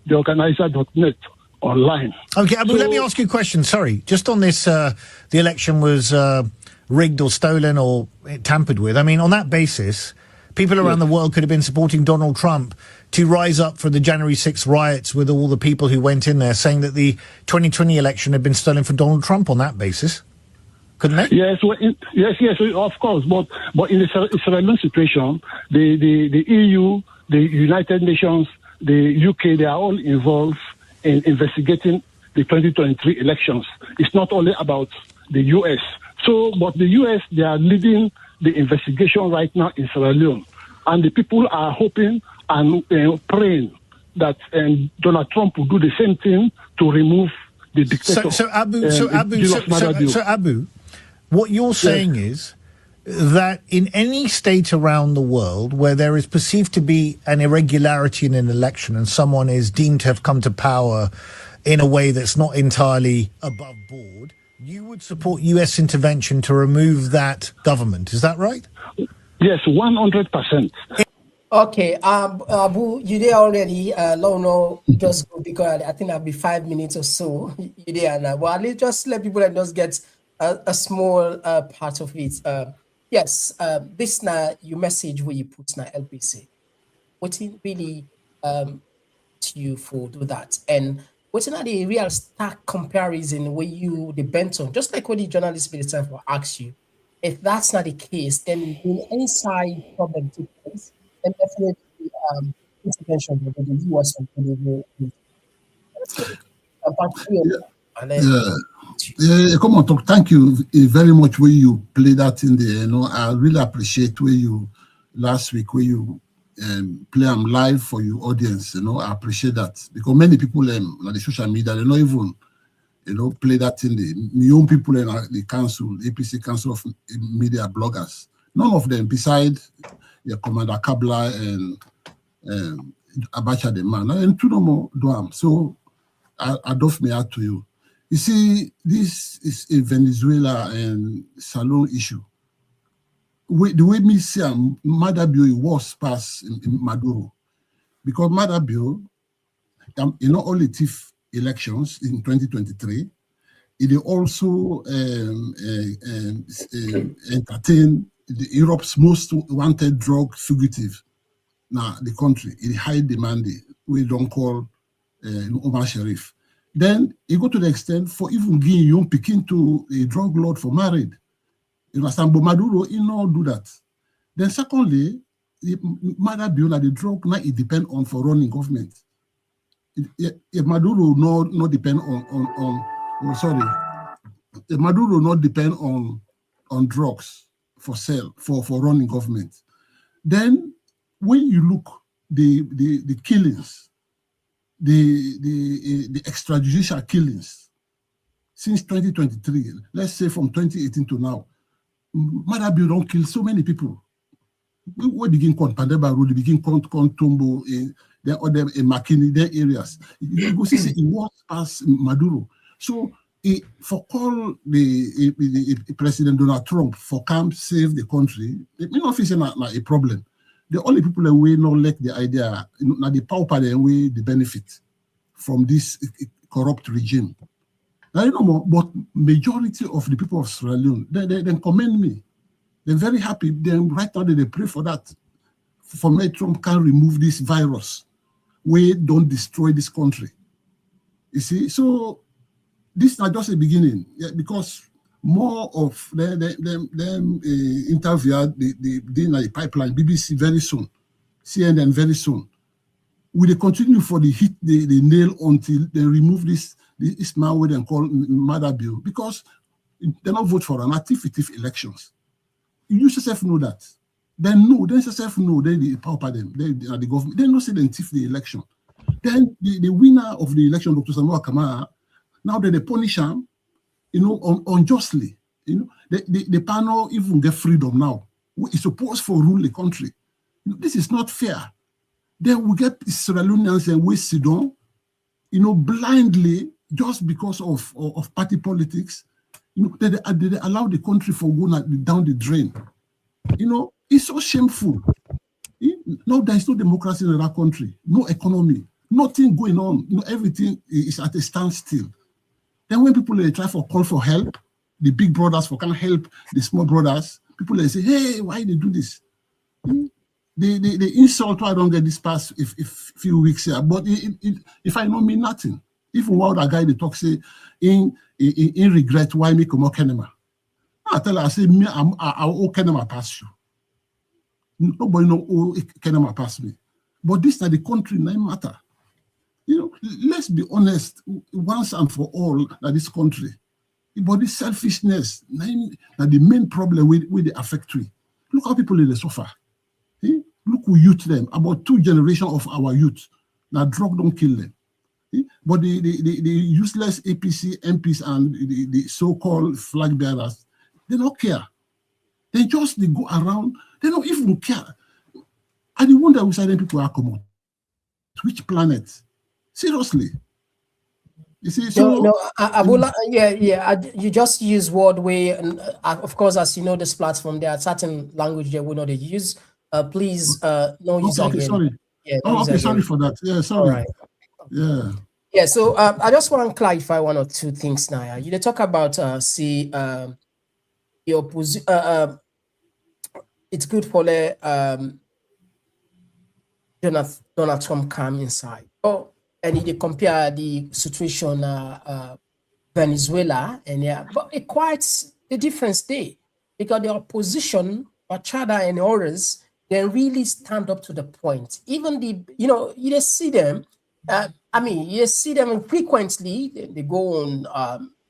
theorganizer.net, online. Okay, Abu, let me ask you a question. Sorry, just on this, the election was rigged or stolen or tampered with. I mean, on that basis, people around the world could have been supporting Donald Trump to rise up for the January 6th riots with all the people who went in there, saying that the 2020 election had been stolen from Donald Trump on that basis. Couldn't they? Yes, yes, of course. But in the Sierra Leone situation, the EU, the United Nations, the UK, they are all involved in investigating the 2023 elections. It's not only about the US. So, but the US, they are leading the investigation right now in Sierra Leone. And the people are hoping and praying that Donald Trump will do the same thing to remove the dictator. So Abu, what you're saying is that in any state around the world where there is perceived to be an irregularity in an election and someone is deemed to have come to power in a way that's not entirely above board, you would support US intervention to remove that government. Is that right? Yes, 100%. Okay, Abu, you there already? No, just go because I think that'll be 5 minutes or so. You there now? Well, at least just let people and just get a small part of it. Yes, this now your message where you put now LPC. What it really to you for do that, and what's not the real stark comparison where you depend on, just like what the journalist minister will ask you. If that's not the case, then in inside problem takes place, then definitely intervention with the US Komon-Tok, thank you very much where you play that in there. I really appreciate where you last week where you play them live for your audience. I appreciate that because many people on the social media they don't even play that in the young people in the council, APC Council of Media Bloggers. None of them, beside Commander Kabla and Abacha the man, and two no more do. So I doff me out to you. You see, this is a Venezuela and Salon issue. The way me see Madabio was passed in Maduro, because Madabio, only thief elections in 2023, it also entertain Europe's most wanted drug fugitive. Now the country, it high demand, we don't call Omar Sharif. Then you go to the extent for even giving young Pekin to a drug lord for married. You understand? But Maduro, he not do that. Then secondly, Maduro, the drug now it depend on for running government. If Maduro not depend Maduro not depend on drugs for sale for running government. Then when you look the killings, the extrajudicial killings since 2023, let's say from 2018 to now, Maduro don't kill so many people. We begin con Pandeba Road, begin con Tombo, there are other Makini, their areas. You go see it was past Maduro. So for call the President Donald Trump for come save the country, it may not feel like a problem. The only people that we not like the idea, now the power the way the benefit from this corrupt regime. Now you know more, but majority of the people of Sierra Leone, they commend me. They're very happy. Then right now they pray for that. For me, Trump can remove this virus. We don't destroy this country. You see, so this is not just the beginning, because more of them interview the pipeline, BBC very soon, CNN very soon. Will they continue for the hit the nail until they remove this man what they call murder bill? Because they don't vote for an active elections. You yourself know that. Then no, then self no, then the power them, then the government, then no say them thief the election. Then the winner of the election, Dr. Samuel Kamara, now that they punish him, unjustly. The panel even get freedom now. It's supposed to rule the country. This is not fair. Then we get Sierra Leoneans and we sit down, blindly just because of party politics. They allow the country for going down the drain. It's so shameful. Now there is no democracy in that country, no economy, nothing going on. Everything is at a standstill. Then when people try for call for help, the big brothers can't help the small brothers, people say, hey, why they do this? They insult why I don't get this past if few weeks here. But if I know mean nothing. Even while that guy they talk say in regret why me come Kenema. I tell her, I say me I owe Kenema pass you. Nobody know who Kenema pass me. But this is the country name matter. Let's be honest once and for all that this country. But this selfishness, that the main problem with the affectory. Look how people they suffer. Look who youth them. About 2 generations of our youth. Now drug don't kill them. But the useless APC MPs and the so-called flag bearers, they don't care. They go around. They don't even care. I wonder which side people are coming. Which planet? Seriously. You see, so Abula, you just use word way, and of course, as you know, this platform there are certain language that we know they use. Please, no use again. Sorry. Yeah, sorry for that. Yeah, sorry. All right. Yeah. So I just want to clarify 1 or 2 things now. You talk about the opposition. It's good for Donald Trump come inside. And they compare the situation Venezuela and but it quite the difference there because the opposition, Machada and others, they really stand up to the point. Even you just see them. You see them frequently. They go on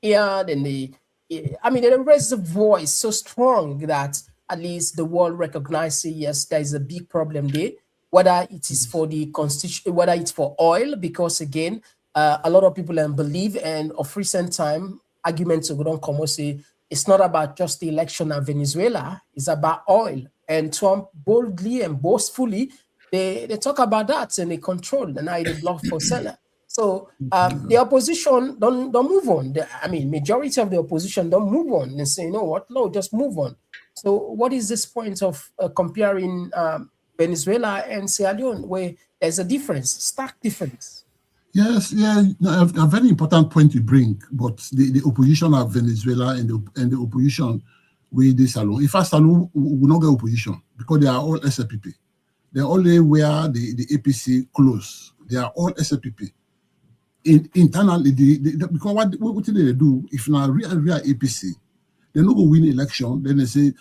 air, then they raise the voice so strong that at least the world recognizes yes, there is a big problem there. Whether it is for the constitution, whether it's for oil, because again, a lot of people believe, and of recent time, arguments don't come and say it's not about just the election of Venezuela, it's about oil. And Trump boldly and boastfully, they talk about that and they control, and now they block for seller. So the opposition don't move on. Majority of the opposition don't move on and say, you know what, no, just move on. So what is this point of comparing Venezuela and Sierra Leone, where there's a difference, stark difference? Yes, a very important point you bring, but the opposition of Venezuela and the opposition with this Salon. In fact, Salon will not get opposition because they are all SLPP. They only wear the APC clothes. They are all SLPP. Internally, because what do they do? If now real APC, they not go win election, then they say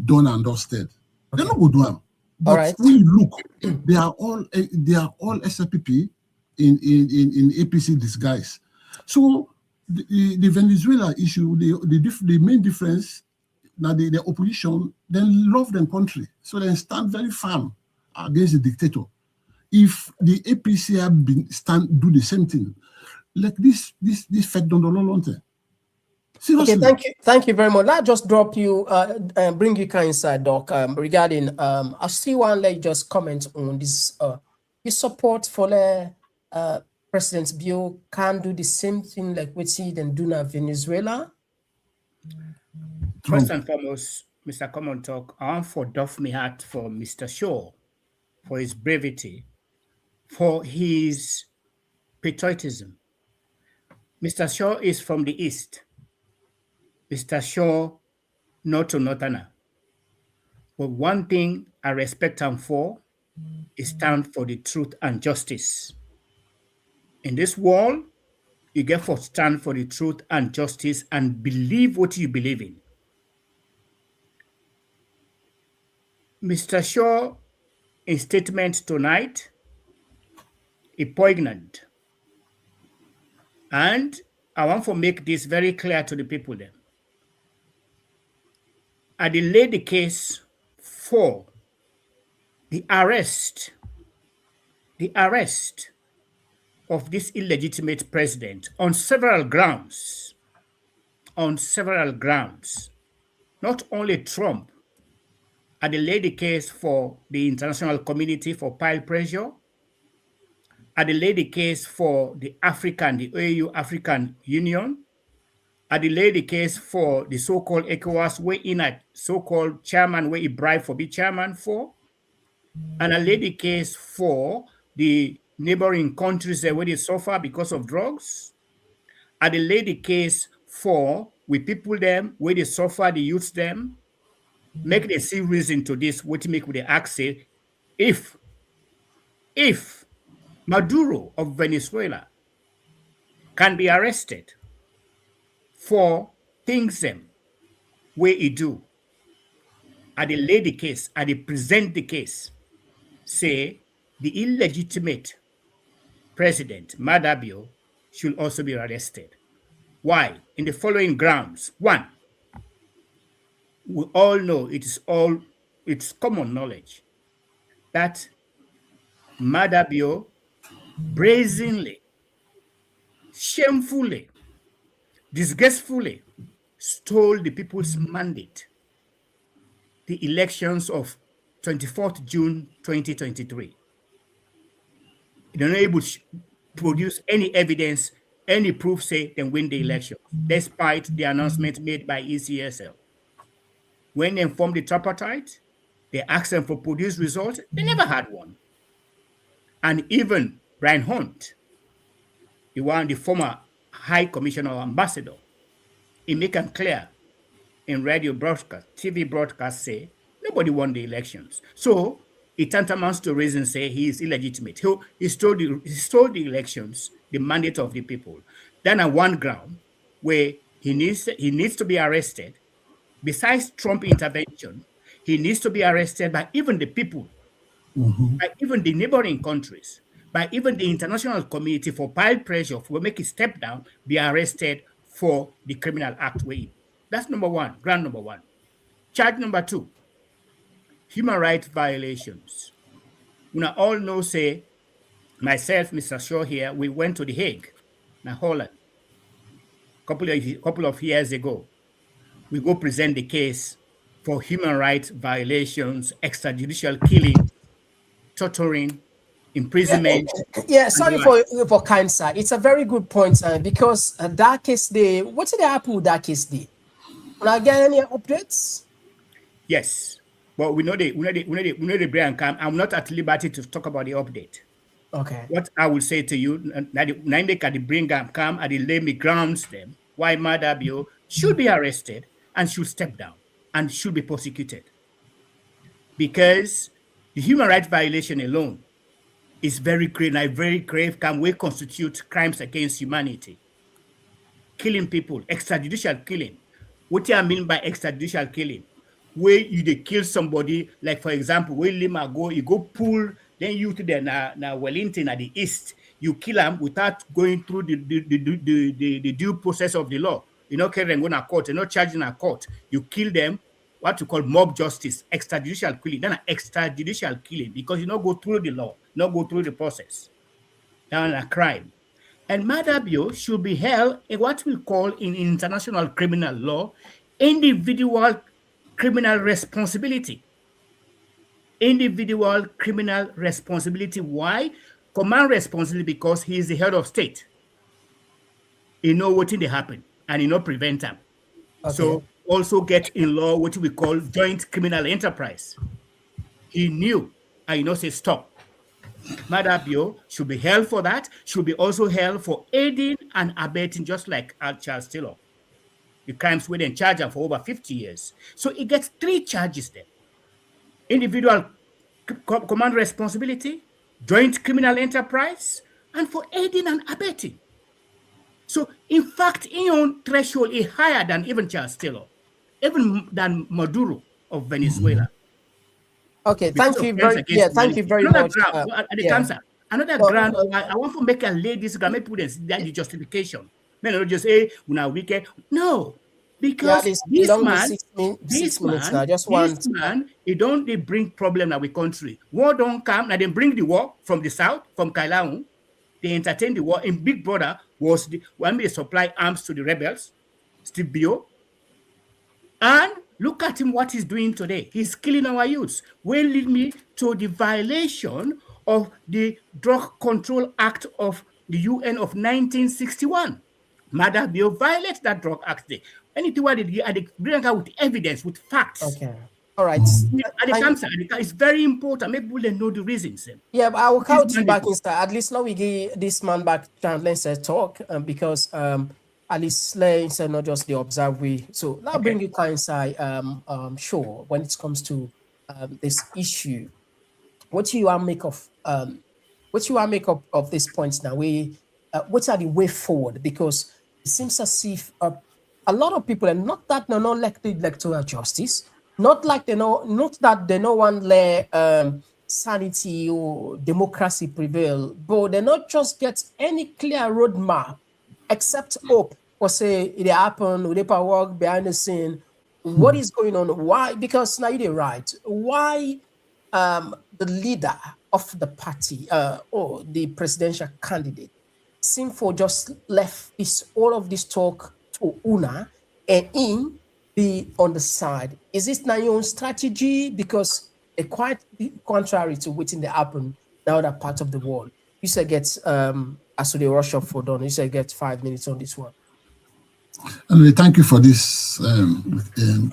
done and dusted. They not go do them. But when you look, they are all SLPP in APC disguise. So the Venezuela issue, the main difference now the opposition then love their country, so they stand very firm against the dictator. If the APC have do the same thing, like this fact don't long term. Seriously. Okay, thank you very much. I'll just drop you and bring you inside, Doc. Regarding I still want to let you just comment on this. His support for the President's bill can do the same thing like we see them do now Venezuela. First and foremost, Mr. Komon-Tok, I want to doff my hat for Mr. Shaw, for his brevity, for his patriotism. Mr. Shaw is from the East. Mr. Shaw, not to Northerner. But one thing I respect him for is stand for the truth and justice. In this world, you get to stand for the truth and justice and believe what you believe in. Mr. Shaw, in statement tonight, is poignant. And I want to make this very clear to the people then. I delayed the case for the arrest of this illegitimate president on several grounds. Not only Trump had laid the case for the international community for pile pressure, had laid the case for the AU African Union, had laid the case for the so-called ECOWAS, where in a so-called chairman, where he bribed for be chairman for, and I laid the case for the neighboring countries where they suffer because of drugs. I laid the case for we people them where they suffer, the youth them, make the see reason to this, what to make with the act say, if Maduro of Venezuela can be arrested for things them where he do, I lay the case, I present the case, say the illegitimate president, Madabio, should also be arrested. Why? In the following grounds. One, we all know it's common knowledge that Madabio brazenly, shamefully, disgracefully stole the people's mandate, the elections of 24th June 2023. They're not able to produce any evidence, any proof, say, they win the election, despite the announcement made by ECSL. When they informed the tripartite, they asked them for produce results. They never had one. And even Brian Hunt, the former High Commissioner or Ambassador, he make it clear in radio broadcast, TV broadcast, say, nobody won the elections. So it tantamounts to reason say he is illegitimate. He stole the elections, the mandate of the people. Then on one ground where he needs to be arrested, besides Trump intervention, he needs to be arrested by even the people, by even the neighboring countries, by even the international community for pile pressure, for make it step down, be arrested for the criminal act. That's number one, ground number one. Charge number two, human rights violations. We all know, say, myself, Mr. Shaw here, we went to The Hague, now Holland, couple of years ago. We go present the case for human rights violations, extrajudicial killing, torturing, imprisonment. Yeah, sorry for cancer. It's a very good point, because that case day, what's the happen with that case day? Will I get any updates? Yes. Well, we know the Brian Cam. I'm not at liberty to talk about the update. Okay. What I will say to you, they can bring Cam and they lay me grounds them why Madabio should be arrested and should step down and should be prosecuted. Because the human rights violation alone is very grave, can we constitute crimes against humanity. Killing people, extrajudicial killing. What do I mean by extrajudicial killing? Where you they kill somebody, like for example, where Lima go, you go pull, then you to the na Wellington at the east, you kill them without going through the due process of the law. You're not carrying going to court, you're not charging a court. You kill them, what you call mob justice, extrajudicial killing. Then extrajudicial killing, because you not go through the law, not go through the process. That's a crime. And Madabio should be held in what we call in international criminal law, individual criminal responsibility. Individual criminal responsibility. Why? Command responsibility, because he is the head of state. He know what they happen and he know prevent them. Okay. So also get in law what we call joint criminal enterprise. He knew and he know say stop. Madabio should be held for that, should be also held for aiding and abetting, just like Charles Taylor. The crimes were in charge of for over 50 years. So he gets 3 charges there. Individual command responsibility, joint criminal enterprise, and for aiding and abetting. So in fact, his own threshold is higher than even Charles Taylor, even than Maduro of Venezuela. Okay, thank you very much. Another ground, I want to make a ladies, maybe put the justification. Men don't just say, we're not wicked. No, Because this man, now. Just one. He don't they bring problem in our country. War don't come, now they bring the war from the south, from Kailaung. They entertain the war. And Big Brother was the one they supply arms to the rebels, Steve Bio. And look at him, what he's doing today. He's killing our youths. Will lead me to the violation of the Drug Control Act of the UN of 1961. Mother Bill violates that drug act. Anything where they bring out with evidence, with facts. Okay. All right. It's very important. Maybe we'll know the reasons. Yeah, but I will count you back inside. At least now we give this man back chance to talk because at least let's not just the observe we. So now bring you inside. Sure, when it comes to this issue, what you want to make of these points now? What are the way forward? Because it seems as if a lot of people, and not that they're not elected electoral justice, not that they no one let sanity or democracy prevail, but they not just get any clear roadmap except hope or say it happen, with paper work behind the scene. What is going on? Why? Because now you're right. Why the leader of the party or the presidential candidate seem for just left all of this talk to Una and in be on the side? Is this now your own strategy? Because it quite contrary to what's in the happen now that part of the world. You said get as to the rush up for done. You said get 5 minutes on this one. Anyway, thank you for this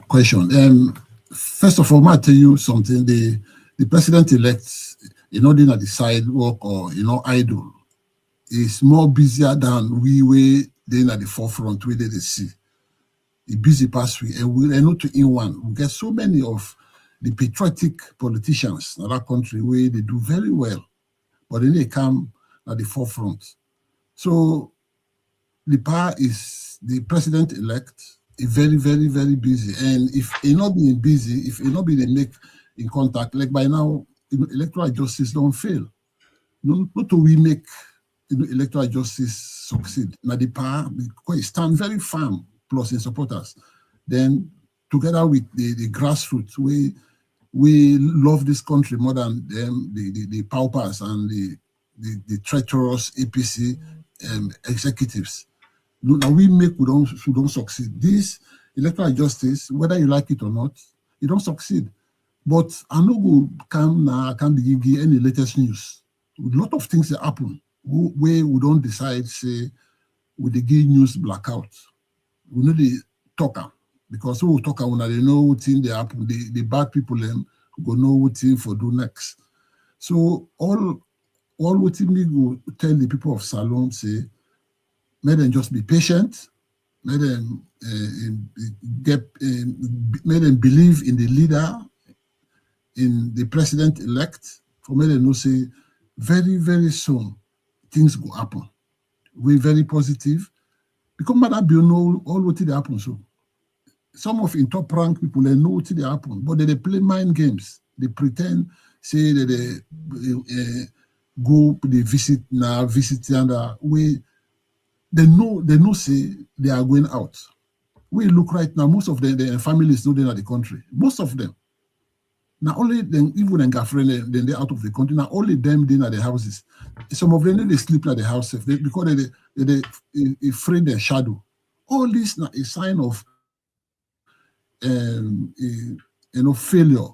question. First of all, I'll tell you something. The president-elect, doing at the sidewalk or idle, is more busier than we were then at the forefront where they see. The busy past week, and we not to in one. We get so many of the patriotic politicians in that country where they do very well, but then they come at the forefront. So the power is the president-elect is very, very, very busy. And if he not being busy, if he not being make in contact, like by now, electoral justice don't fail. Not to we make electoral justice succeed. Now the power stand very firm, plus in supporters. Then together with the grassroots, we love this country more than them, the paupers and the treacherous APC executives. Now we don't succeed. This electoral justice, whether you like it or not, it don't succeed. But I know go can't give any latest news. A lot of things that happen where we don't decide, say, we they give news blackout. We know the talker because who talker when they know what thing they happen, the bad people them go know what thing for do next. So all what me go tell the people of Salon say, may them just be patient, may them may them believe in the leader, in the president-elect, for me them know say very, very soon things go happen. We're very positive. Because Madam Bill know all what did happen. So some of in top rank people they know what did happen, but they play mind games. They pretend say that they go they visit now, visit and way they know say they are going out. We look right now, most of them their families know they're in the country. Most of them. Now only them, even in girlfriend, then they're out of the country. Now only them in their houses. Some of them they sleep at the house because they afraid their shadow. All this now is a sign of failure.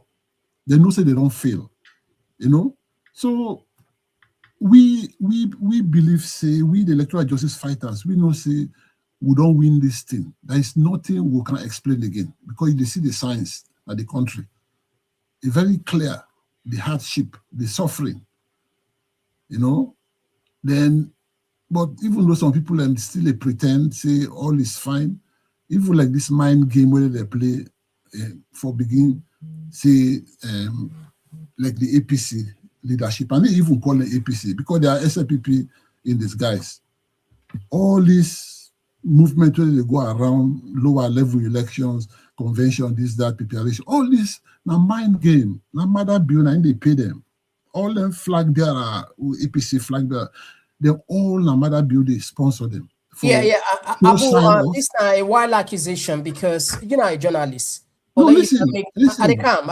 They know say they don't fail. So we believe, say, we the electoral justice fighters, we know say we don't win this thing. There is nothing we can explain again because they see the signs at the country. It's very clear, the hardship, the suffering, then, but even though some people still pretend, say all is fine, even like this mind game where they play for begin, say, like the APC leadership, and they even call it APC because they are SLPP in disguise. All this movement where they go around lower level elections, convention, this, that, preparation, all this now mind game. Now Mother Bill and they pay them. All them flag bearer, APC flag bearer, they all now Mother Bill they sponsor them. no sign off. This is a wild accusation because you know a journalist. No, listen. I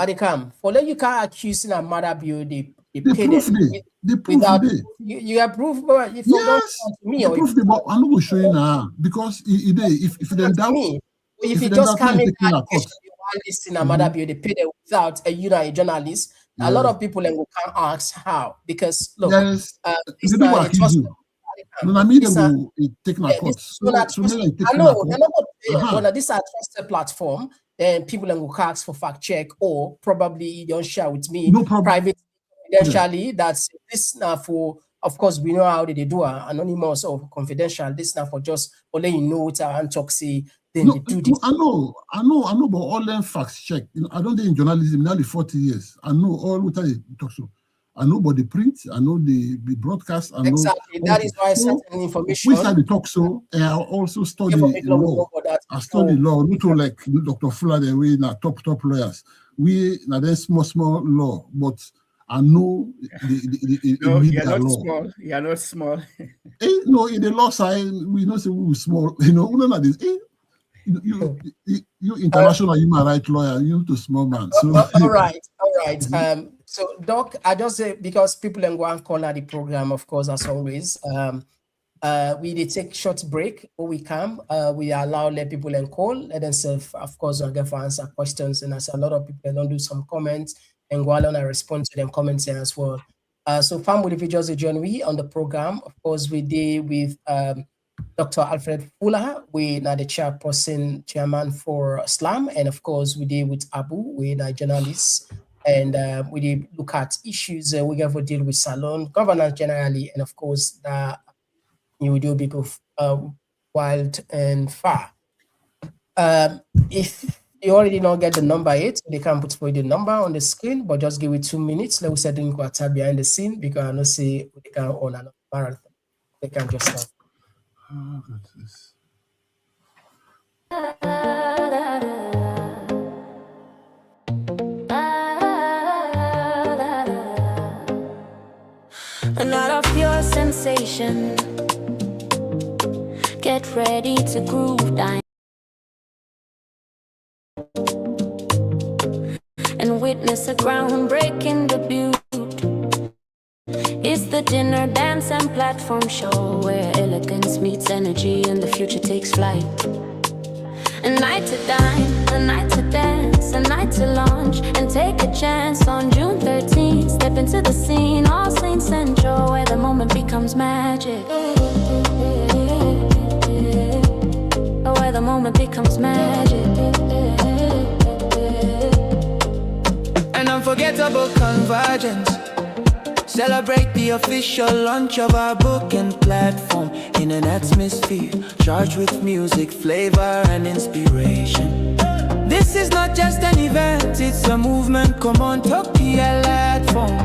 they come. For let you can accuse in a matter the proof they. The proof without they. you have proof, but if you don't to me the or proof they, but I'm not going to show you now because if then doubt me, if you just come in taking a court. in a matter they pay them without a journalist, a lot of people then will can ask how because look, they don't go accuse you. No, I mean them will take a court. I know they're not this is a trusted platform. Then people then will ask for fact check or probably don't share with me private confidentially. That's this now for of course we know how they do anonymous or confidential. This now for just or let you know it's and toxic. Then they do this. I know, but all them facts check. I don't think in journalism nearly 40 years. I know all what I talk so. I know about the print, I know the broadcast, I know exactly that is why certain information. We started talk so and I also study law. I study law, not like Dr. Fullah, the way now top lawyers. We now there's small law, but I know the no, you're not law. Small. You're not small. No, in the law side, we know say we small. None of this. You international human rights lawyer, you to small man. So all right. So Doc, I just say because people can go and call out the program, of course, as always. We did take short break when we come. We let people and call, let them serve, of course, and get for answer questions. And as a lot of people don't do some comments and go along and respond to them comments as well. So family individuals join we on the program. Of course, we did with Dr. Alfred Fullah, we are the chairman for SLAM, and of course we did with Abu, we are journalists, and we did look at issues we have to deal with salon governance generally, and of course you do big of wild and far. If you already don't get the number yet, they can put for you the number on the screen, but just give it 2 minutes. Let me set in quarter behind the scene because I don't see they can on another marathon. They can just start. Oh, God, this. Not of pure sensation. Get ready to groove down and witness a groundbreaking debut. It's the dinner, dance, and platform show where elegance meets energy and the future takes flight. A night to dine, a night to dance, a night to launch and take a chance on June 13th. Step into the scene, All Saints Central, where the moment becomes magic. Where the moment becomes magic. An unforgettable convergence. Celebrate the official launch of our book and platform in an atmosphere charged with music, flavor, and inspiration. This is not just an event, it's a movement. Komon-Tok platform.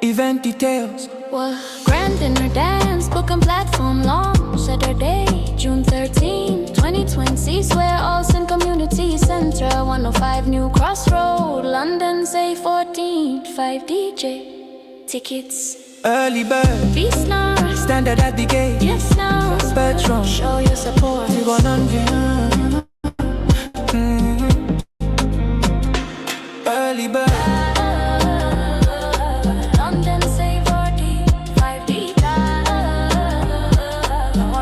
Event details. Well, grand dinner dance, book and platform launch Saturday, June 13, 2020. Swear Olsen Community Center, 105 New Crossroad, London, say 14, 5 DJ. Tickets. Early bird. Feast now. Standard at the gate. Yes now. Spectrum. Show your support. You gonna Early bird. London, say 40, 5 DJ.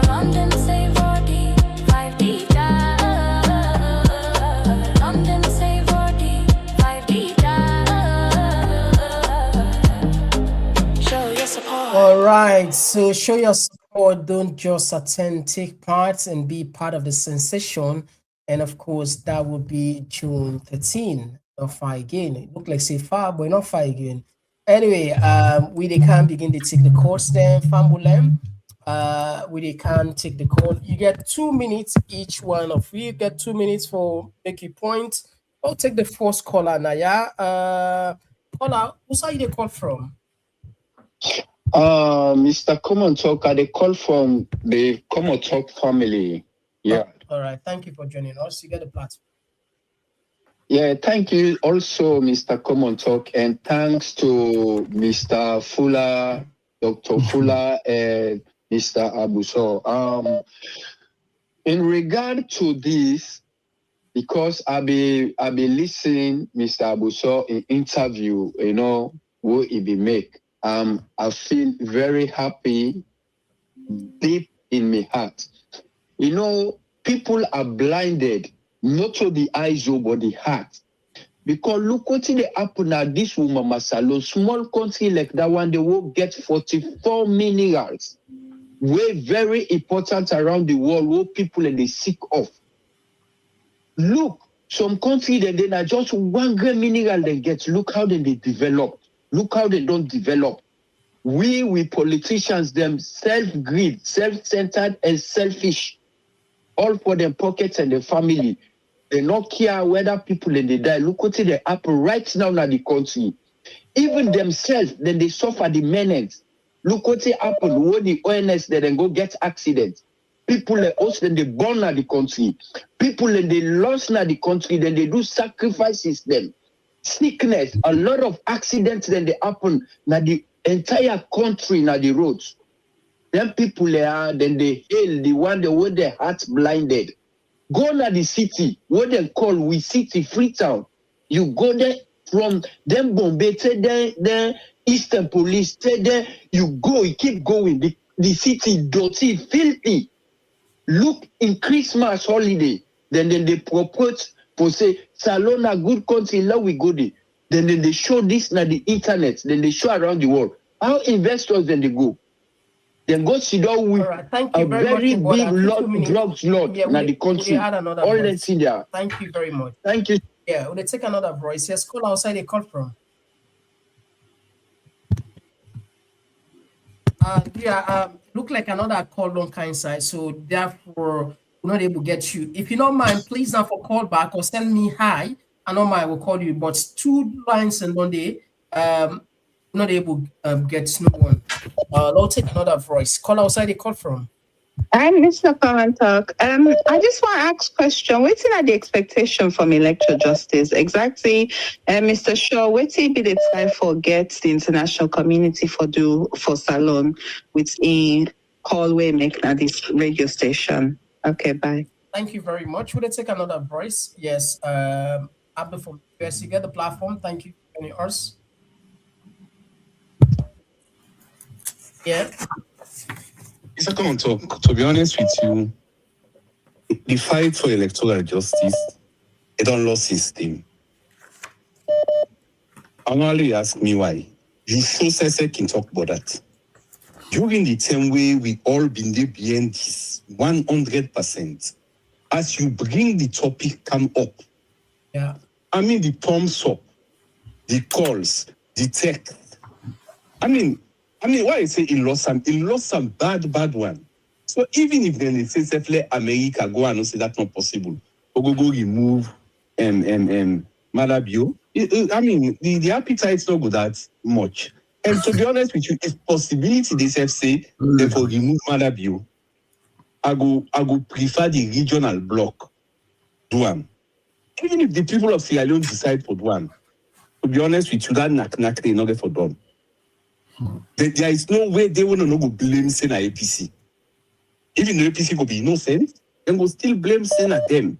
London, say 40, 5 DJ. London, say 40, 5 DJ. Show your support. All right, so show your support. Don't just attend, take part, and be part of the sensation. And of course, that will be June 13. Not far again. It look like say far, but not far again. Anyway, we they can begin to take the course then, Fambulem. We they can take the call. You get 2 minutes each one of you. Get 2 minutes for make a point. I'll take the first caller now. Yeah. Caller, who's are you they call from? Mr. Komon-Tok, they call from the Komon-Tok family. Yeah. All right. Thank you for joining us. You get the platform. Yeah, thank you also, Mr. Komon-Tok, and thanks to Mr. Fullah, Dr. Fullah, and Mr. Abuso. In regard to this, because I be listening, Mr. Abuso, in interview, what he be make. I feel very happy deep in my heart. People are blinded, not to the eyes, but the heart. Because look what they happen now, this woman, Masalo, small country like that one, they will get 44 minerals. We're very important around the world, what people are they sick of. Look, some country they are just 1 gram mineral they get. Look how they develop. Look how they don't develop. We politicians, them self-greed, self-centered and selfish. All for their pockets and their family. They not care whether people they die. Look what they happen right now in the country. Even themselves, then they suffer the menace. Look what happen when the ONS they then go get accidents. People also then they born at the country. People then they lost at the country, then they do sacrifices them. Sickness, a lot of accidents then they happen na the entire country na the roads. Then people then they hail the one that with their hearts blinded. Go to the city, what they call we city, Freetown. You go there from them Bombay to the Eastern Police, to there you go, you keep going. The city dirty, filthy. Look in Christmas holiday, then they propose for say Salon a good country, now we go there. Then they show this na the internet, then they show around the world. How investors then they go? Then go sit down with a very big drugs lord in the country. All let's see there. Thank you very much. Thank you. Yeah, we'll take another voice. Yes, call outside they call from. Look like another call on kind side, so therefore we're not able to get you. If you don't mind, please now for call back or send me hi. I know I will call you, but 2 lines and one day not able to get no one. I'll take another voice. Call outside the call from. I'm Mr. Komon-Tok. I just want to ask a question. What's in the expectation from electoral justice? Exactly, Mr. Shaw, what's be the time for get the international community for Salon with a callway make this radio station? Okay, bye. Thank you very much. Would I take another voice? Yes. Abdul from US, you get the platform. Thank you for joining us. Yeah. Mr. Komon-Tok, to be honest with you, the fight for electoral justice, it don't lost system. Annually ask me why. You so say can talk about that. During the same way we all been there behind this 100%. As you bring the topic come up. Yeah. I mean the thumbs up, the calls, the text. I mean, why I say it lost some bad one. So even if then they say safely America go and say that's not possible, or go remove Malabio. The appetite is not good that much. And to be honest with you, if possibility they say they for remove Malabio, I go prefer the regional bloc do one. Even if the people of Sierra Leone decide for one, to be honest with you, that knock they not get for done. There is no way they will not go blame Sena APC. Even the APC will be innocent, then go still blame Sena them.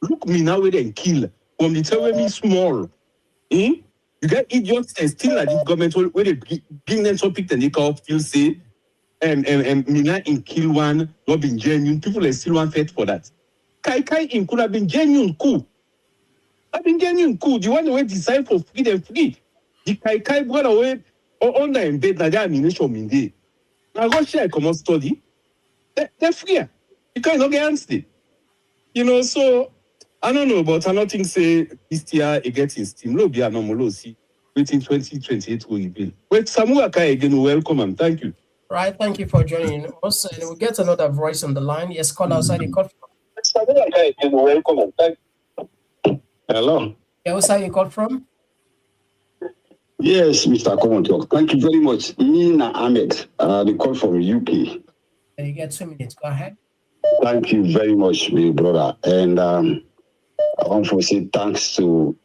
Look me now where they kill. When they tell me small, you get idiots and still at this government where they bring them topic and they come up still say Mina in kill one, not been genuine. People are still one fight for that. Kai in could have been genuine coup. I've been genuine coup. The one who decide for free them free. The Kai brought away. On the embed na their ammunition in there. Now go share common study. They're free. You can't get answered. So I don't know, but I don't think say this year it gets in steam. No be a normal see. Waiting 2028 will reveal. Wait, Samuel Kai again, welcome and thank you. Right, thank you for joining us. And we'll get another voice on the line. Yes, call outside the call from. Samuel Kai again, welcome and thank you. Hello. Yeah, what's you call from? Yes, Mr. Komon-Tok. Thank you very much. Nina Ahmed, the call from UK. And you get 2 minutes. Go ahead. Thank you very much, my brother. And I want to say thanks to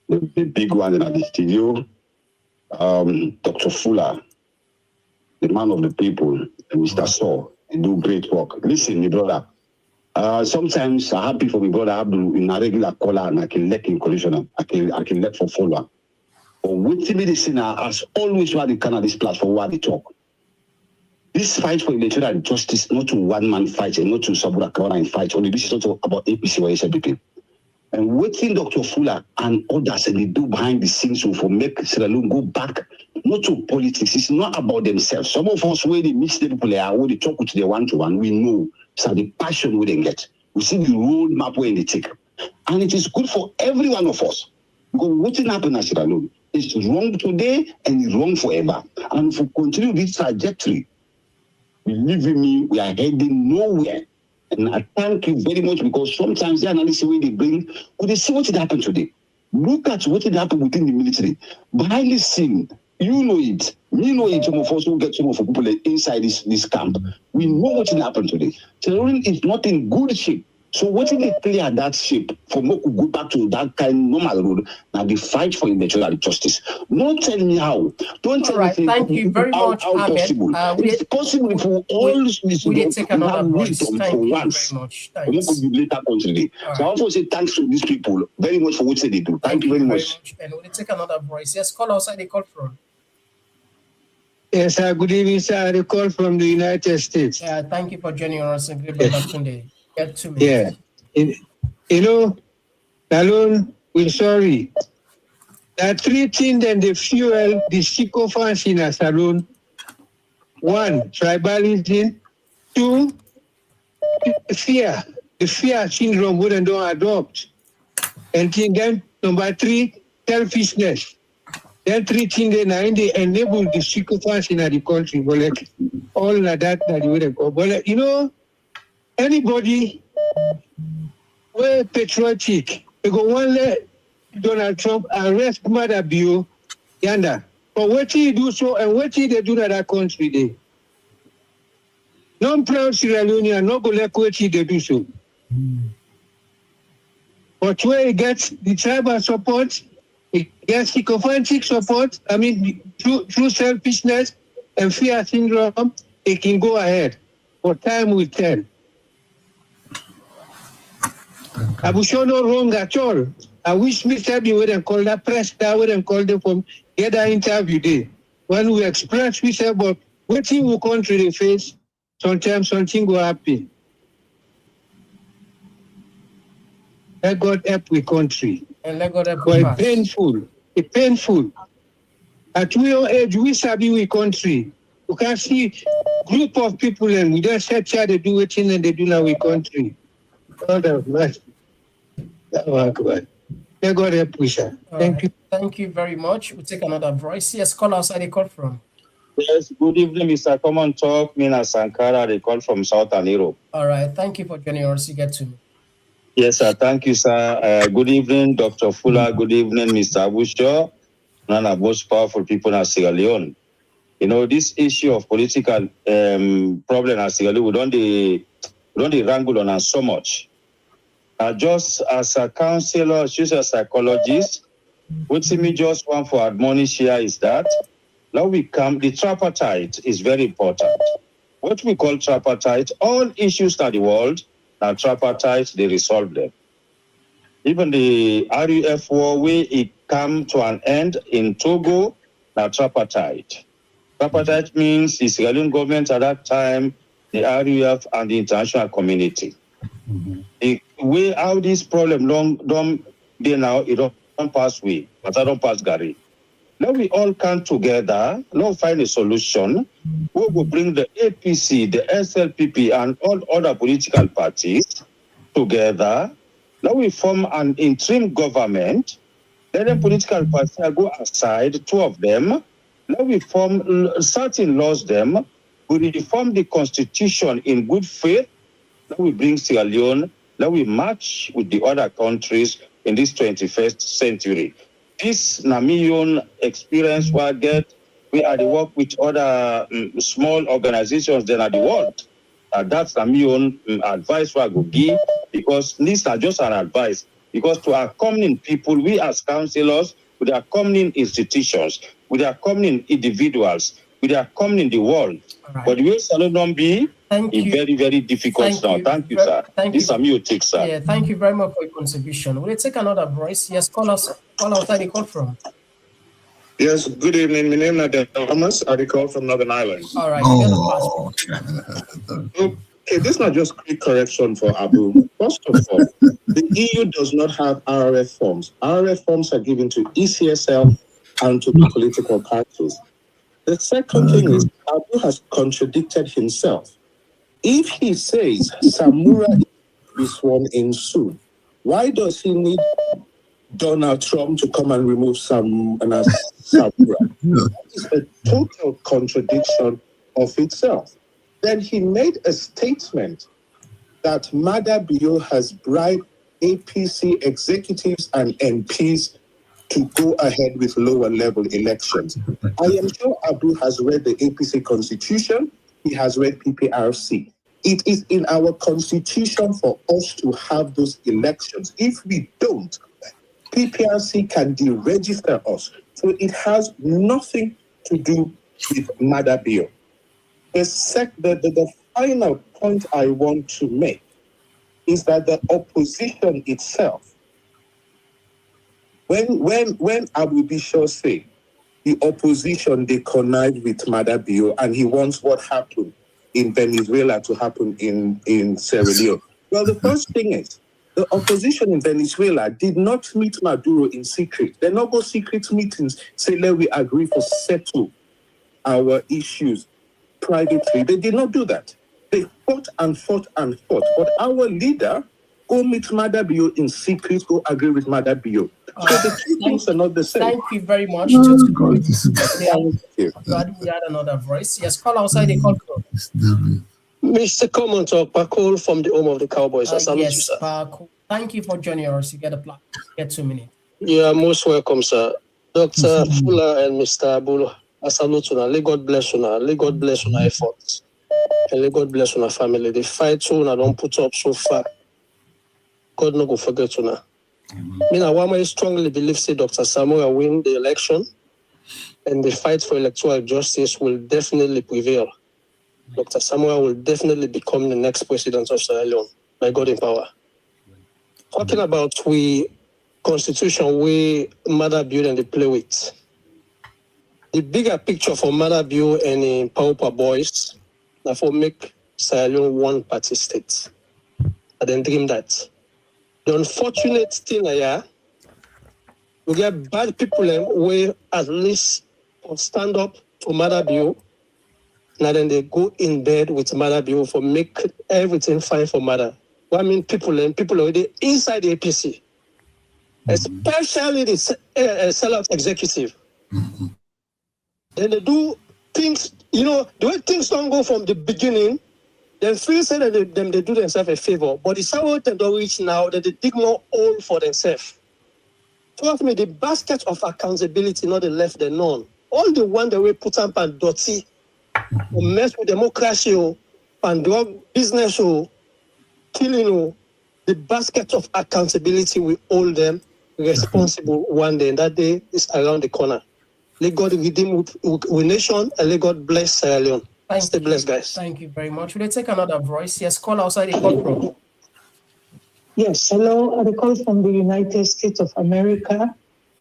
the big one in the studio, Dr. Fullah. the man of the people, Mr. Saw. He do great work. Listen, my brother. Sometimes I'm happy for my brother. I have to in a regular caller and I can let in collision. I can let for Fullah. But with medicine has always had the kind of this platform where they talk. This fight for electoral justice, not to one man fight and not to Sabura Kawana fight. Only this is not about APC or SLPP. And waiting Dr. Fullah and others and they do behind the scenes for make Sierra Leone go back, not to politics. It's not about themselves. Some of us, where they meet the people there, where they talk with the one-to-one, we know. So the passion we then get. We see the roadmap where they take. And it is good for every one of us. Because what happened in Sierra Leone is wrong today and it's wrong forever. And if we continue this trajectory, believe me, we are heading nowhere. And I thank you very much because sometimes the analysts when they bring, they see what did happen today. Look at what did happen within the military. Behind the scene, you know it. Me know it. Some of us will get some of the people inside this camp. We know what did happen today. Terrorism is not in good shape. So what did they clear that shape for me to go back to that kind of normal road? Now the fight for electoral justice. Don't tell me how. Don't tell me thank you very much, how possible. It's possible for all we take another voice. Thank you once. very much. Thanks. Could be later constantly. So I also say thanks to these people very much for what they do. Thank you very much. And we'll take another voice. Yes, call outside the call from. Yes, sir. Good evening, sir. I call from the United States. Yeah, thank you for joining us. And good luck today. Get 2 minutes. Yeah. You know, alone, we're sorry. There are 3 things that they fuel the sycophants in a salon. 1, tribalism. 2, fear. The fear syndrome we don't adopt. And then number 3, selfishness. Then 3 things they enable the sycophants in the country. But like all of that the way they go. But like, you know, anybody we're patriotic. They go one let Donald Trump arrest Mother Bio yanda. But what he do so and what he they do to that country there? Non-proud Sierra Leone no go let what he they do so. But where he gets the tribal support, he gets sycophantic support, I mean through selfishness and fear syndrome, he can go ahead. But time will tell. I was sure no wrong at all. I wish Mr. B would call that press that would call them from get that interview there. When we express we say but what thing will country they face, sometimes something will happen. Let God help we country. And let God help but it's painful. At your age we sabi we country. You can see group of people and we just set they do it and they do now we country. God have mercy. May God help you, sir. Thank you. Thank you very much. We'll take another voice. Yes, call outside the call from. Yes, good evening, Mr. Komon-Tok. Mina Sankara, they call from Southern Europe. All right, thank you for joining us. You get to me. Yes, sir. Thank you, sir. Good evening, Dr. Fullah. Good evening, Mr. Abusho. One of the most powerful people in Sierra Leone. You know, this issue of political problem in Sierra Leone, we don't wrangle on us so much. Just as a counselor, she's a psychologist, what me just want for admonish here is that now we come, the tripartite is very important. What we call tripartite, all issues in the world, now tripartite, they resolve them. Even the RUF war, where it come to an end in Togo, now tripartite. Tripartite means the Sierra Leone government at that time, the RUF and the international community. Mm-hmm. The way how this problem don't be now, it don't pass way, but I don't pass Gary. Now we all come together, now find a solution. We will bring the APC, the SLPP, and all other political parties together. Now we form an interim government. Let the political parties go aside, 2 of them. Now we form certain laws them. We reform the constitution in good faith. Now we bring Sierra Leone. Now we match with the other countries in this 21st century. This Namibian experience we get, we are the work with other small organizations that are the world. That's Namibian advice we go give, because these are just an advice. Because to our common people, we as counselors, with our common institutions, with our common individuals, we are coming in the world. Right. But the way Salon don't be, it's very, very difficult now. Thank you, sir. This is your take, sir. Yeah, thank you very much for your contribution. We'll take another voice. Yes, call outside the call from. Yes, good evening. My name is Thomas. I call from Northern Ireland. All right. Okay, this is not just quick correction for Abu. First of all, the EU does not have RRF forms. RRF forms are given to ECSL and to the political parties. The second thing is Abu has contradicted himself. If he says Samura will be sworn in soon, why does he need Donald Trump to come and remove Samura? That is a total contradiction of itself. Then he made a statement that Madabio has bribed APC executives and MPs to go ahead with lower level elections. I am sure Abu has read the APC constitution. He has read PPRC. It is in our constitution for us to have those elections. If we don't, PPRC can deregister us. So it has nothing to do with Madabio. The final point I want to make is that the opposition itself, when Abu Bisho say the opposition, they connived with Madabio and he wants what happened in Venezuela to happen in Sierra Leone. Well, the first thing is, the opposition in Venezuela did not meet Maduro in secret. There are no secret meetings, say, let we agree for settle our issues privately. They did not do that. They fought and fought and fought. But our leader go meet Madabio in secret, go agree with Madabio. So the two things are not the same. Thank you very much. We had another voice. Yes, call outside the call. Mr. Komon-Tok, Pakul from the home of the Cowboys. Yes, Pakul. Thank you for joining us. You get a plan. Get 2 minutes. You are most welcome, sir. Dr. Fullah and Mr. Abu, I salute you. Let God bless you. Let God bless your efforts. And let God bless your family. The fight so I don't put up so far. God no go forget you now. I strongly believe say Dr. Samuel win the election and the fight for electoral justice will definitely prevail. Dr. Samuel will definitely become the next president of Sierra Leone, by God in power. Talking about we constitution we Madabio and they play with. The bigger picture for Madabio and in Paupa boys, now for make Sierra Leone one party state. I then dream that. The unfortunate thing here, we get bad people who at least stand up to Madabio, and then they go in bed with Madabio for make everything fine for Mada. What I mean, people already inside the APC, especially the sellout executive. Then they do things, the way things don't go from the beginning, then feel say that they do themselves a favor. But it's how they don't reach now that they dig more hole for themselves. Trust me, the basket of accountability, not the left, the none. All the one that we put up and dirty, mess with democracy, and drug business, killing, the basket of accountability, we hold them responsible one day, and that day is around the corner. Let God redeem with nation, and let God bless Sierra Leone. Stay blessed, guys. Thank you very much. We'll take another voice. Yes, call outside the call from. Yes, hello. I call from the United States of America,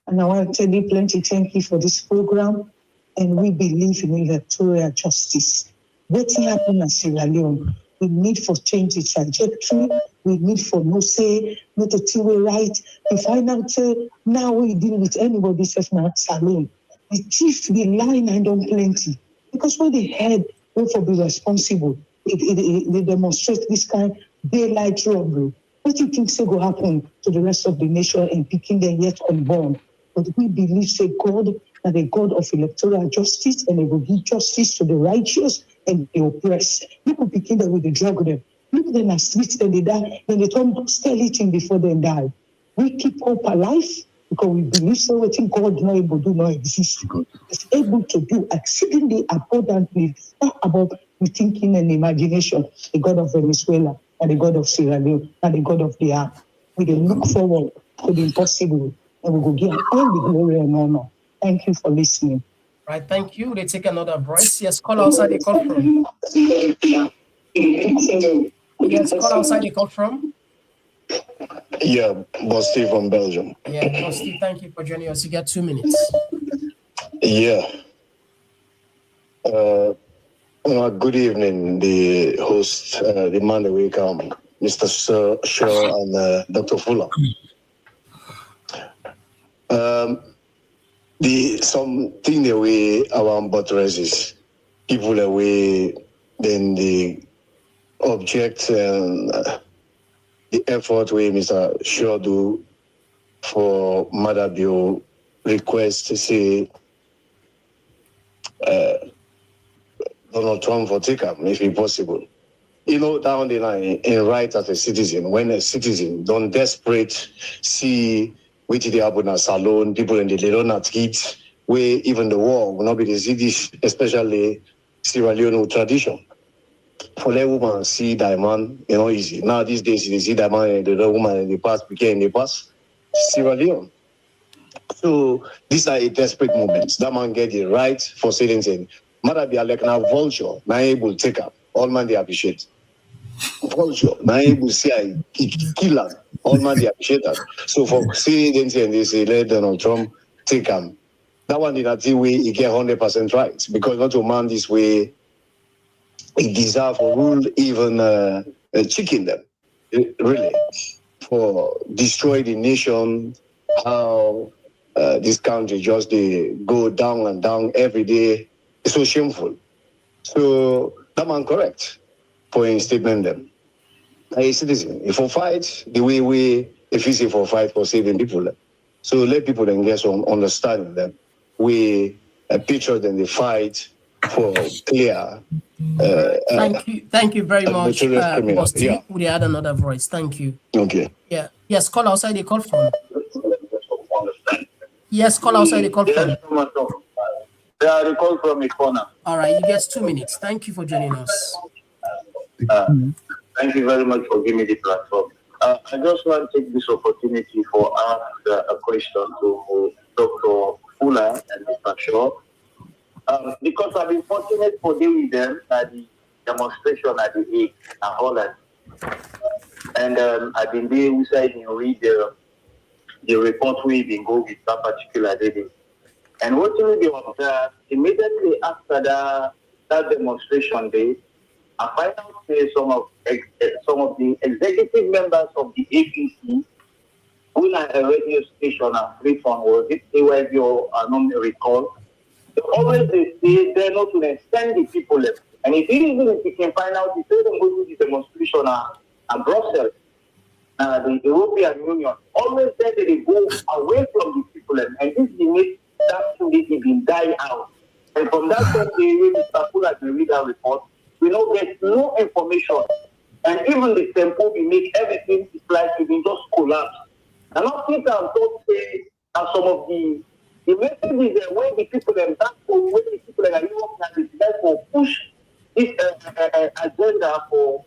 and I want to tell you plenty thank you for this program. And we believe in electoral justice. What's happening in Sierra Leone? We need for change the trajectory. We need for no say, not to tell we right. The final say now we deal with anybody except not Salon. The thief, the line, and don't plenty. Because when they head, we for be responsible. They demonstrate this kind of daylight robbery. What do you think will happen to the rest of the nation and picking them yet unborn? But we believe, say, God, that the God of electoral justice, and they will give justice to the righteous and the oppressed. People begin them with the drug them. Look at them as streets, then they die, then they turn still eating before they die. We keep hope alive because we believe so. We think God not able to do not exist. It's able to do exceedingly abundantly, not about the thinking and imagination. The God of Venezuela and the God of Sierra Leone and the God of the earth. We can look forward to the impossible and we will give all the glory and honor. Thank you for listening. Right, thank you. They take another voice. Yes, call outside the call from. Yes, call outside the call from. Yeah, Bosti from Belgium. Yeah, Bosti, thank you for joining us. You get 2 minutes. Yeah. Good evening, the host, the man that we come, Mr. Shaw and Dr. Fullah. Something that we around buttress is people away, then the object and the effort we Mr. Shaw do for Mother Bill request to say Donald Trump for take up if it's possible. You know, down the line, in right as a citizen, when a citizen don't desperate see which they happen at salon, people in the don't not eat, where even the war will not be the cities, especially Sierra Leone tradition. For that woman see diamond, you know, easy. Now these days you see diamond and the woman in the past became in the past, Sierra Leone. So these are a desperate moments. That man get the right for saying things. Mother be like now vulture, now able take up. All man they appreciate. Vulture, now able see I killer. All man they appreciate that. So for saying things and they say let Donald Trump take him. That one in that way he get 100% right because not to man this way he deserve for rule even chicken them really for destroy the nation. How this country just they go down and down every day. It's so shameful. So that man correct for his statement them. A citizen, if we fight the way we if you say for fight for saving people. So let people then get some understanding them. We picture them the fight for clear. Thank you very much. Bosti. Yeah. We had another voice. Thank you. Okay. Yeah. Yes, call outside the call from. Yes, call outside the call from. Yeah, the call from a corner. All right, you get 2 minutes. Thank you for joining us. Thank you very much for giving me the platform. I just want to take this opportunity for ask a question to Dr. Fullah and Mr. Shaw. Because I've been fortunate for dealing with them at the demonstration at the Hague in Holland. And I've been there inside and read the report we've been going with that particular day. And what we observed immediately after that demonstration day, I find out some of the executive members of the APC who are a radio station at Freetown, was it AYV or I don't recall. They always say they're not to extend the people left. And if you can find out, if they don't go to the demonstration at Brussels, the European Union, always say that they go away from the people left. And this makes that unity been die out. And from that point, Mr. Fullah can read our report. We know there's no information. And even the tempo we make everything is like it will just collapse. And I think I'm told say that some of the messages that when the people and that when the people are working for push this agenda for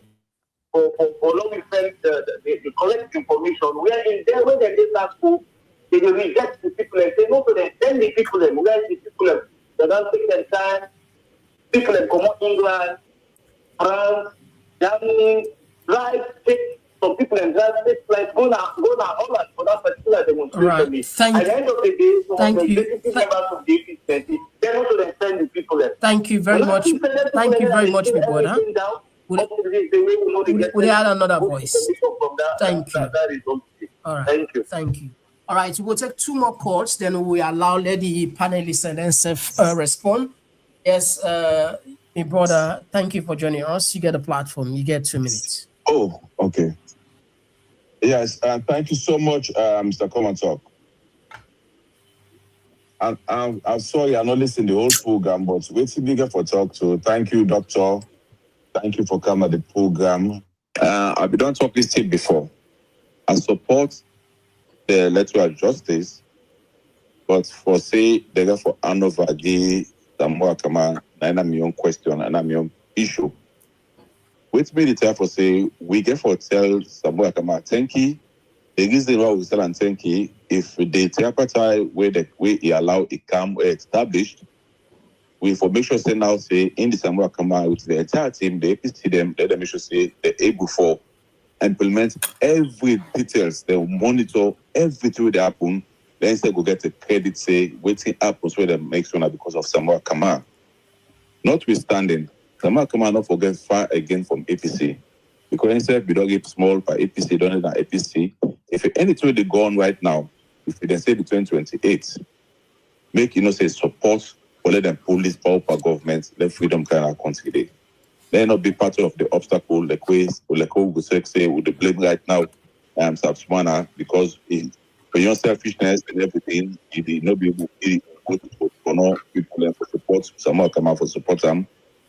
long defense the correct information where in there when they get that school they will reject the people and say no to them, send the people and where the people they don't take their time, people and come out England, France, Germany, right, take some people and drive take flights, go now Holland for that particular demonstration. Right. Thank At the end of the day, some of the you. executive members of the APC, they want to send the people there. Thank you very much. Thank you very much, my brother. We had another voice. Thank you. All right. Thank you. Thank you. All right, we'll take 2 more calls, then we allow the panelists and then self-respond. Yes, my brother, thank you for joining us. You get a platform. You get 2 minutes. Oh, okay. Yes, thank you so much, Mr. Komon-Tok. I'm sorry I'm not listening to the whole program, but waiting bigger for talk to. Thank you, Doctor. Thank you for coming to the program. I've been on talk this tape before. I support the electoral justice, but for say they go for handover the more kama na my own question and my own issue. With me the time for say we get for tell Samoa Kama Tenki, the reason why we sell and Tenki if the tripartite where he allow it come established, we for make sure say now say in December come out with the entire team, the APC them, let them make sure say they're able for implement every details, they monitor everything that happen. Then say go get a credit say waiting happens where they make sure because of Samuel Kama. Notwithstanding, Samuel Kama not forget far again from APC. Because instead we don't give small by APC, don't have APC. If anything they go on right now, if they say the 2028, make say support or let them police power per government, let freedom kind of consolidate. They not be part of the obstacle, like ways, or like we say with the blame right now, Sabsmana, because for your selfishness and everything, you did not be able to for no people for support, someone come out for support them.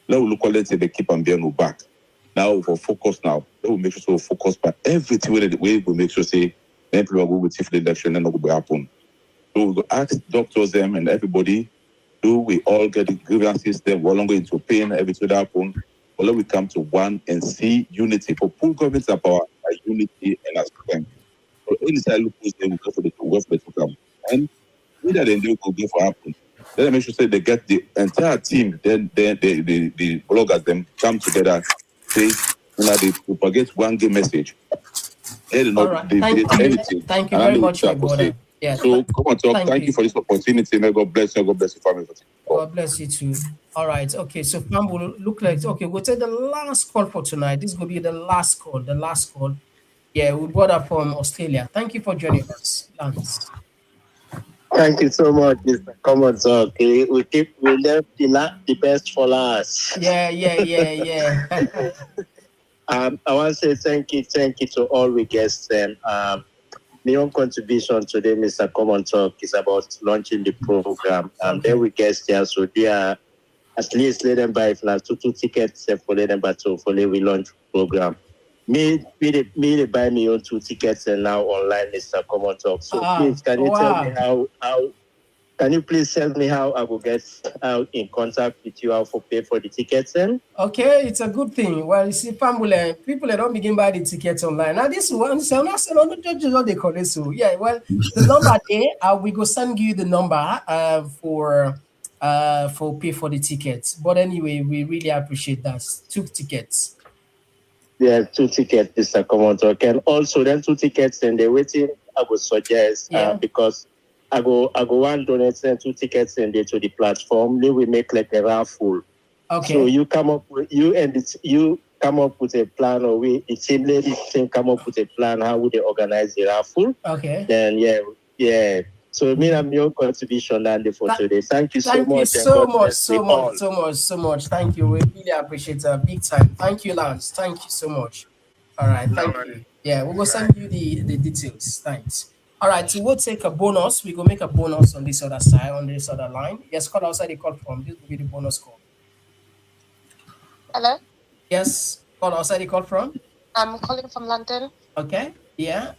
Now we look at they keep on being back. Now for focus now, they will make sure to focus by everything the way we make sure say people will go with the election and not will happen. So we go ask doctors them and everybody, do we all get the grievances them, we're longer into pain, everything that happen. Well, we come to one and see unity. For full governments are power, unity and as strength. So anytime look they will go for the outcome. And either they do go for happen. Then I make sure say they get the entire team, then the bloggers them come together, say they propagate one game message. They do not deviate anything. Thank you very much, my brother. Yeah. So Komon-Tok, thank you for this opportunity. May God bless you, God bless your family. God bless you too. All right. Okay. So plan will look like we'll take the last call for tonight. This will be the last call. The last call. Yeah, we brought up from Australia. Thank you for joining us, Lance. Thank you so much, Mr. Komon-Tok. We left the best for last. Yeah. I want to say thank you to all we guests and my own contribution today, Mr. Komon-Tok, is about launching the program. There we guests here, so they are at least let them buy if not two tickets for let them buy to for we launch program. Me they buy me own 2 tickets and now online, Mr. Komon-Tok. So please can you tell me how can you please tell me how I will get out in contact with you, how to pay for the tickets then? Okay, it's a good thing. Well, you see, family, people that don't begin buy the tickets online. Now this one, so not the judges what they call it. So yeah, well, the number there, we go send you the number for pay for the tickets. But anyway, we really appreciate that. 2 tickets. Yeah, 2 tickets, Mr. Komon-Tok. And also then 2 tickets and they're waiting, I would suggest because I go one donate 2 tickets and they to the platform. Then we make like a raffle. Okay. So you come up with a plan, or the team lady come up with a plan. How would they organize the raffle? Okay. Then yeah. So I'm your contribution and for today. Thank you so much. So much. Thank you. We really appreciate it big time. Thank you, Lance. Thank you so much. All right. Thank you. Yeah, we will send you the details. Thanks. All right, so we'll take a bonus. We go make a bonus on this other side, on this other line. Yes, call outside the call from. This will be the bonus call. Hello? Yes, call outside the call from. I'm calling from London. Okay, yeah.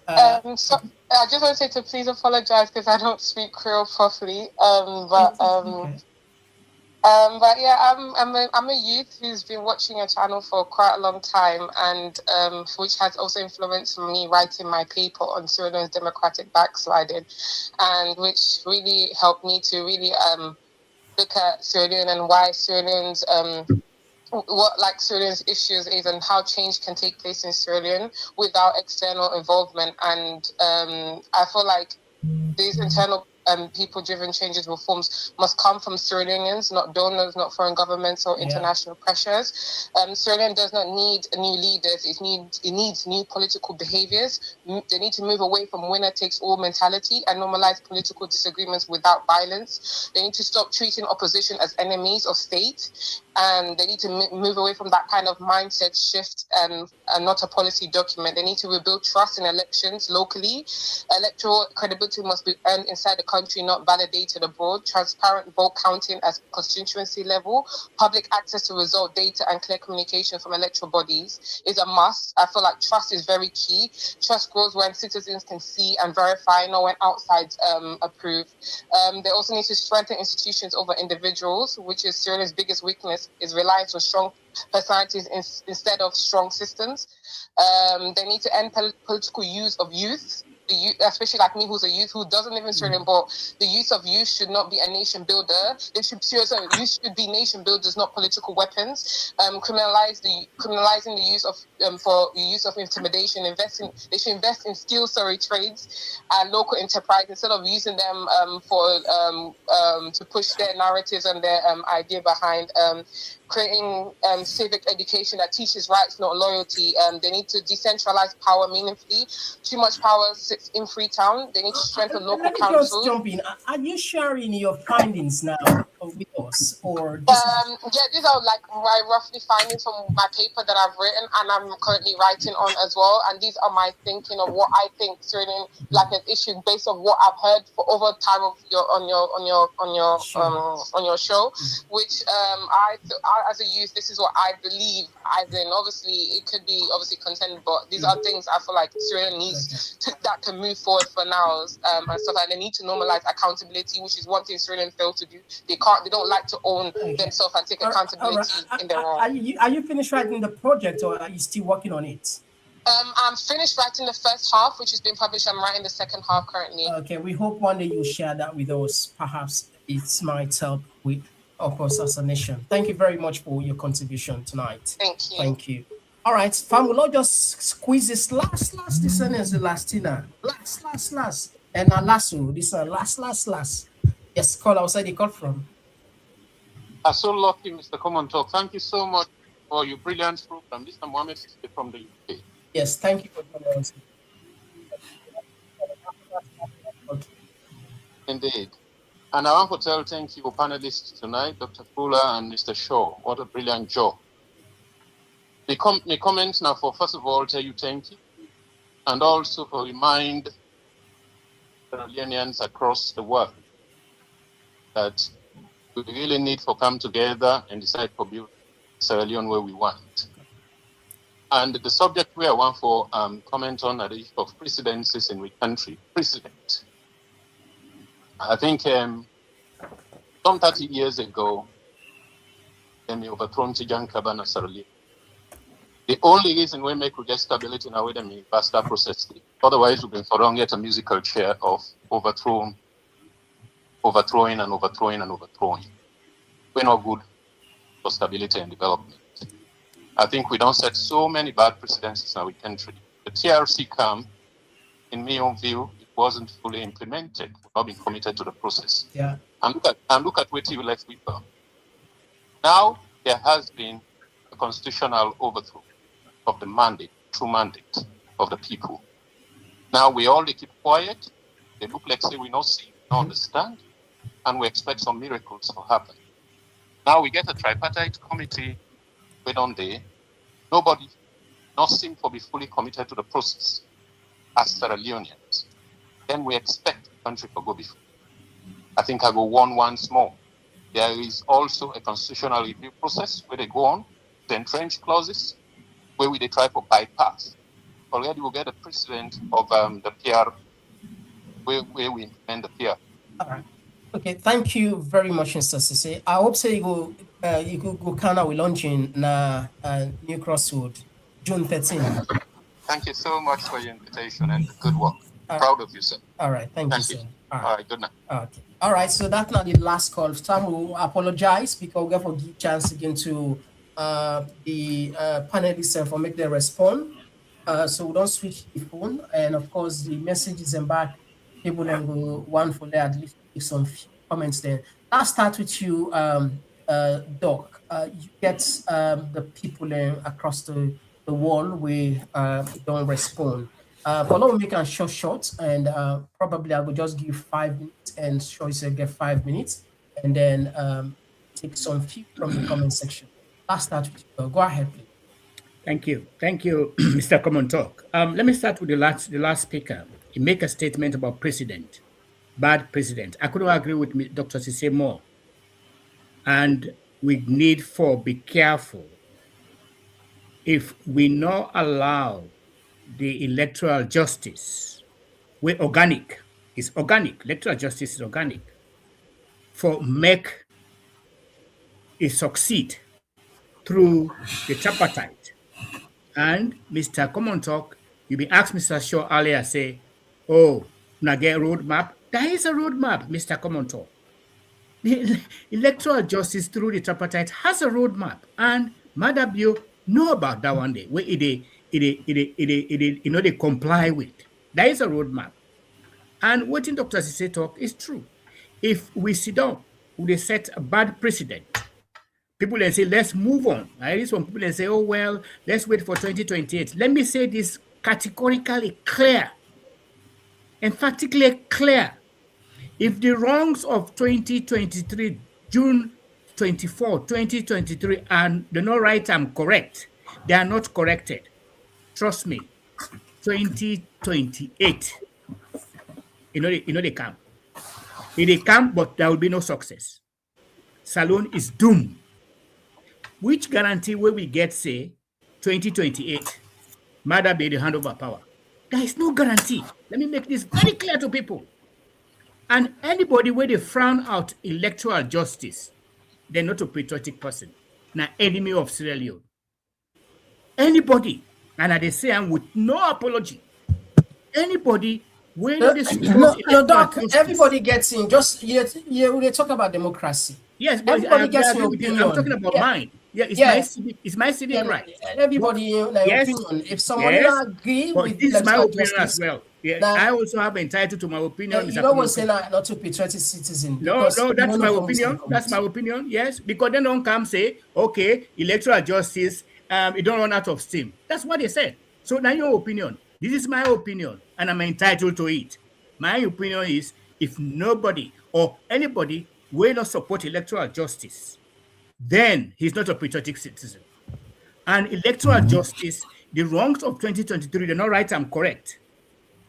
So I just want to say to please apologize because I don't speak Creole properly. But yeah, I'm a youth who's been watching your channel for quite a long time, and which has also influenced me writing my paper on Sierra Leone's democratic backsliding, and which really helped me to really look at Sierra Leone and why Sierra Leone's what Sierra Leone's issues is and how change can take place in Sierra Leone without external involvement. And I feel like these internal people-driven changes, reforms must come from Sierra Leoneans, not donors, not foreign governments or international pressures. Sierra Leone does not need new leaders. It needs new political behaviors. They need to move away from winner-takes-all mentality and normalize political disagreements without violence. They need to stop treating opposition as enemies of state. And they need to move away from that kind of mindset shift and not a policy document. They need to rebuild trust in elections locally. Electoral credibility must be earned inside the country, not validated abroad. Transparent vote counting at constituency level. Public access to result data and clear communication from electoral bodies is a must. I feel like trust is very key. Trust grows when citizens can see and verify, not when outsides approve. They also need to strengthen institutions over individuals, which is Sierra Leone's biggest weakness, is reliance on strong personalities instead of strong systems. They need to end political use of youth. the youth, especially like me, who's a youth who doesn't live in Sierra Leone, but the use of youth should not be a nation builder. They should youth should be nation builders, not political weapons. Criminalizing the use of for the use of intimidation. They should invest in skills, trades and local enterprise instead of using them to push their narratives and their idea behind creating civic education that teaches rights, not loyalty. They need to decentralize power meaningfully. Too much power sits in Freetown. They need to strengthen local councils. Just jump in. Are you sharing your findings now with us, or yeah, these are like my roughly findings from my paper that I've written and I'm currently writing on as well. And these are my thinking of what I think certain like an issue based on what I've heard for over time of on your show, which I as a youth, this is what I believe. As in, obviously, it could be obviously contended, but these are things I feel like Syria needs that can move forward for now and stuff. And they need to normalize accountability, which is one thing Syrians fail to do. They don't like to own themselves and take accountability in their own. Are you finished writing the project, or are you still working on it? I'm finished writing the first half, which has been published. I'm writing the second half currently. Okay, we hope one day you'll share that with us. Perhaps it might help with, of course, as a nation. Thank you very much for your contribution tonight. Thank you. Thank you. All right, fam, we'll just squeeze this last this one is the last dinner. Last. And last, this last. Yes, call outside the call from. I'm so lucky, Mr. Komon-Tok. Thank you so much for your brilliant program. This is Mohammed from the UK. Yes, thank you for coming on. Okay. Indeed. And I want to tell thank you panelists tonight, Dr. Fullah and Mr. Shaw. What a brilliant job. The comments now for, first of all, tell you thank you. And also for remind Sierra Leoneans across the world that we really need to come together and decide for build Sierra Leone where we want. And the subject we want for comment on are the issue of precedences in the country. Precedent. I think some 30 years ago, they overthrown Tijan Kabana Sierra Leone. The only reason we make get stability now with them is that process. Otherwise, we've been for long yet a musical chair of overthrowing. We're not good for stability and development. I think we don't set so many bad precedents in our country. The TRC camp, in my own view, it wasn't fully implemented. We've not been committed to the process. Yeah. And look at what you left with. Now there has been a constitutional overthrow of the mandate, true mandate of the people. Now we all keep quiet. They look like say we not see, we don't understand, and we expect some miracles to happen. Now we get a tripartite committee wait on there. Nobody not seem to be fully committed to the process as Sierra Leoneans. Then we expect the country to go before. I think I go once more. There is also a constitutional review process where they go on, the entrenched clauses, where they try to bypass. Already we'll get a precedent of the PR, where we implement the PR. All right. Okay, thank you very much, Mr. Sise. I hope you go Canada with launching na New Crossroad, June 13th. Thank you so much for your invitation and the good work. Proud of you, sir. All right, thank you, sir. All right, good night. Okay. All right, so that's not the last call. Sam will apologize because we have to give chance again to the panelists for make them respond. So we don't switch the phone, and of course the messages and back people then go one for there at least some comments there. I'll start with you, Doc. You get the people across the wall where don't respond. For now, we can short, and probably I will just give 5 minutes, and Choice get 5 minutes, and then take some few from the comment section. I'll start with you. Go ahead, please. Thank you, Mr. Komon-Tok. Let me start with the last speaker. He make a statement about precedent, bad precedent. I couldn't agree with Dr. Sise more. And we need to be careful. If we not allow the electoral justice, we're organic. It's organic. Electoral justice is organic. For make it succeed through the tripartite. And Mr. Komon-Tok, you been asked Mr. Shaw earlier, say, oh, now get roadmap. There is a roadmap, Mr. Komon-Tok. The electoral justice through the tripartite has a roadmap, and Madabio know about that one day where they comply with. There is a roadmap, and what Dr. Sise talk is true. If we sit down, we set a bad precedent. People then say, let's move on. I hear some people then say, oh well, let's wait for 2028. Let me say this categorically clear, emphatically clear. If the wrongs of 2023, June 24, 2023, and they're not right and correct, they are not corrected. Trust me, 2028, they come. They come, but there will be no success. Salone is doomed. Which guarantee will we get, say, 2028, Mother be the handover power? There is no guarantee. Let me make this very clear to people. And anybody where they frown out electoral justice, they're not a patriotic person, now enemy of Sierra Leone. Anybody, and they say I'm with no apology, anybody where they support Doc, everybody gets in. Just we talk about democracy. Yes, but everybody gets your opinion. I'm talking about mine. Yeah, it's my civic right. Everybody opinion. If someone agree but with this is my opinion justice, as well. Yeah, I also have entitled to my opinion. You don't want to say not to patriotic citizen. No, that's my opinion. That's my opinion. Yes, because they don't come say, okay, electoral justice, it don't run out of steam. That's what they said. So now your opinion. This is my opinion, and I'm entitled to it. My opinion is, if nobody or anybody will not support electoral justice, then he's not a patriotic citizen. And electoral justice, the wrongs of 2023, they're not right and correct.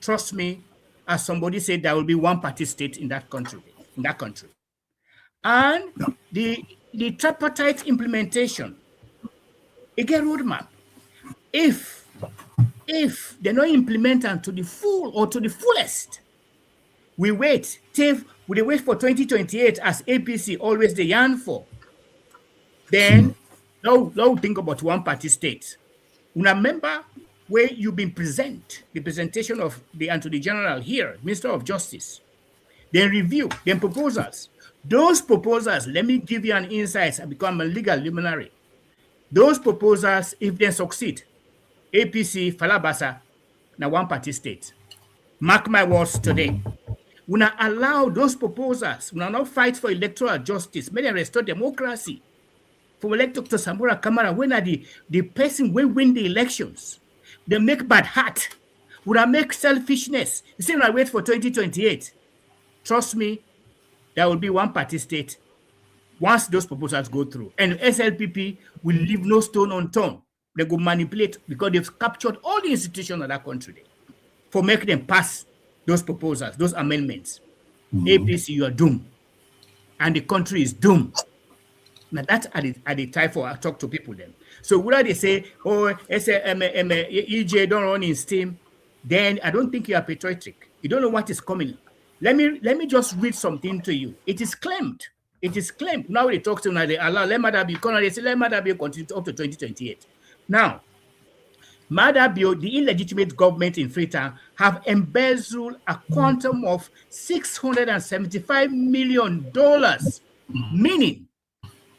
Trust me, as somebody said, there will be one party state in that country. And the tripartite implementation, again, roadmap. If they not implement them to the full or to the fullest, we wait for 2028 as APC always they yearn for. Then now think about one party state. Remember where you've been the presentation of the Attorney General here, Minister of Justice. Then review, then proposals. Those proposals, let me give you an insight and become a legal luminary. Those proposals, if they succeed, APC, Falabasa, now one party state. Mark my words today. We not allow those proposals, we not fight for electoral justice, may they restore democracy. For elect Dr. Samora Kamara, when are the person will win the elections? They make bad heart. Would I make selfishness? You see, when I wait for 2028, trust me, there will be one party state once those proposals go through. And SLPP will leave no stone unturned. They go manipulate because they've captured all the institutions of that country for making them pass those proposals, those amendments. APC, you are doomed. And the country is doomed. Now that's at the time for I talk to people then. So whether they say, oh, EJ don't run in steam, then I don't think you are patriotic. You don't know what is coming. Let me just read something to you. It is claimed. Now they talk to now they allow let Madabio continue up to 2028. Now, Madabio, the illegitimate government in Freetown, have embezzled a quantum of $675 million, meaning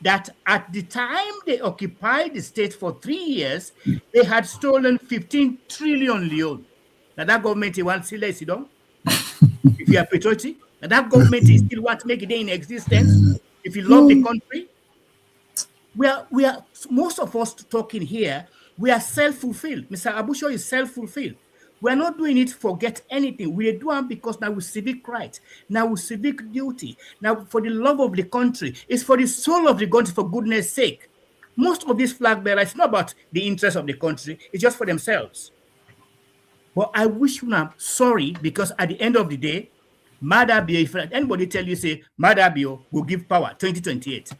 that at the time they occupied the state for 3 years, they had stolen 15 trillion leon. Now that government is one still sit down. If you are patriotic, now that government is still want to make it in existence. If you love the country, we are most of us talking here, we are self-fulfilled. Mr. Abusho is self-fulfilled. We are not doing it to forget anything. We are doing it because now with civic right, now with civic duty, now for the love of the country. It's for the soul of the country, for goodness sake. Most of these flag bearers, it's not about the interest of the country. It's just for themselves. But I wish you now sorry because at the end of the day, Madabio, if anybody tell you, say, Madabio will give power 2028.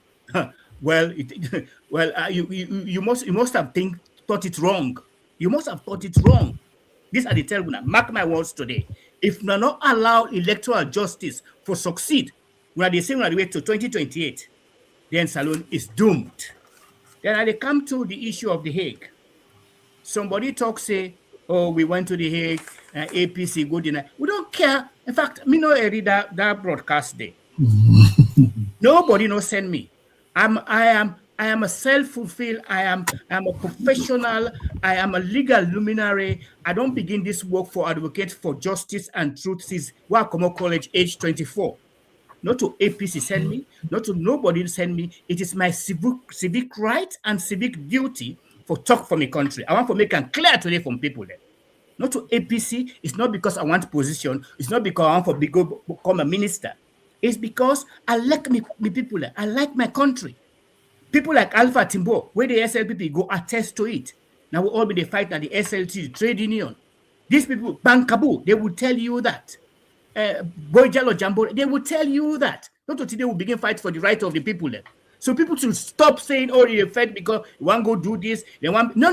You must have thought it wrong. You must have thought it wrong. These are the terrible. Mark my words today. If we not allow electoral justice for succeed, we are the same way to 2028, then Salone is doomed. Then I come to the issue of the Hague. Somebody say, oh, we went to the Hague, APC, good enough. We don't care. In fact, me no read that broadcast day. Nobody no send me. I am a self-fulfilled. I am a professional. I am a legal luminary. I don't begin this work for advocate for justice and truth since Wakomo College, age 24. Not to APC send me, not to nobody send me. It is my civic right and civic duty for talk for my country. I want to make it clear today from people there. Not to APC. It's not because I want position. It's not because I want to become a minister. It's because I like me people. I like my country. People like Alfred Timbo, where the SLPP go attest to it. Now we all be the fight at the SLT, the trade union. These people, Bankabu, they will tell you that. Boyjalo Jambo, they will tell you that. Not until they will begin fight for the right of the people then. So people should stop saying, oh, you're fight because you want to go do this. They want no.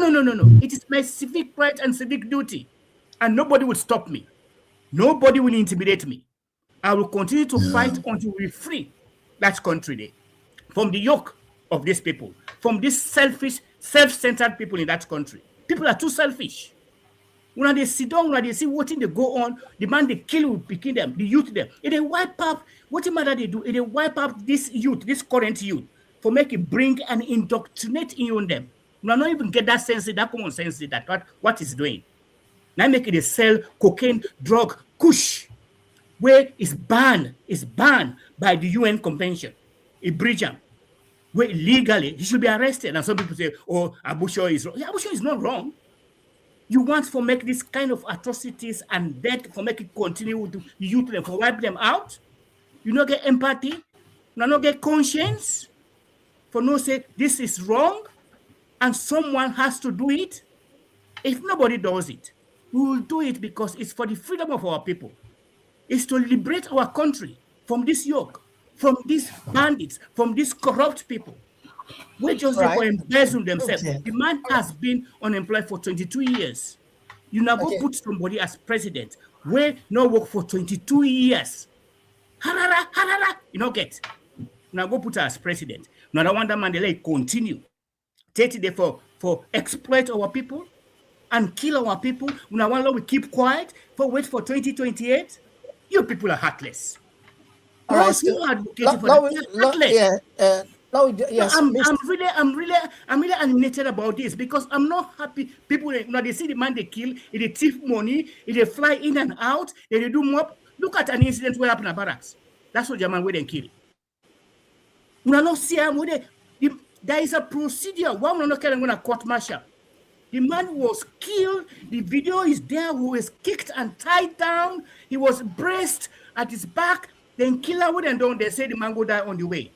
It is my civic right and civic duty. And nobody will stop me. Nobody will intimidate me. I will continue to fight until we free that country there from the yoke of these people, from these selfish, self-centered people in that country. People are too selfish. When they sit down, when they see what they go on, the man they kill will picking them, the youth them. If they wipe up, what the matter they do? If they wipe up this youth, this current youth, for make it bring and indoctrinate in on them. We not even get that sense, that common sense that what is doing. Now make it a sell cocaine, drug, kush, where is banned by the UN Convention, a breach them, where illegally he should be arrested. And some people say, oh, Abusho is wrong. Yeah, Abusho is not wrong. You want to make this kind of atrocities and death for make it continue with the youth them, for wipe them out? You not get empathy? You not get conscience? For no say this is wrong and someone has to do it? If nobody does it, we will do it because it's for the freedom of our people. It's to liberate our country from this yoke, from these bandits, from these corrupt people. We just therefore embezzle themselves. Okay. The man has been unemployed for 22 years. You now go put somebody as president where no work for 22 years. Harara, you know get. Now go put her as president. Now I want that Mandela continue. 30 days for exploit our people and kill our people. Now want we keep quiet for wait for 2028. You people are heartless. All right, so I'm really animated about this because I'm not happy. People, they see the man they kill, they thief money, they fly in and out, they do more. Look at an incident where happened at barracks. That's what German way they kill. We not see there is a procedure. Why we not going to court martial? The man was killed. The video is there. Who was kicked and tied down. He was braced at his back. Then killer would and down. They say the man go die on the way.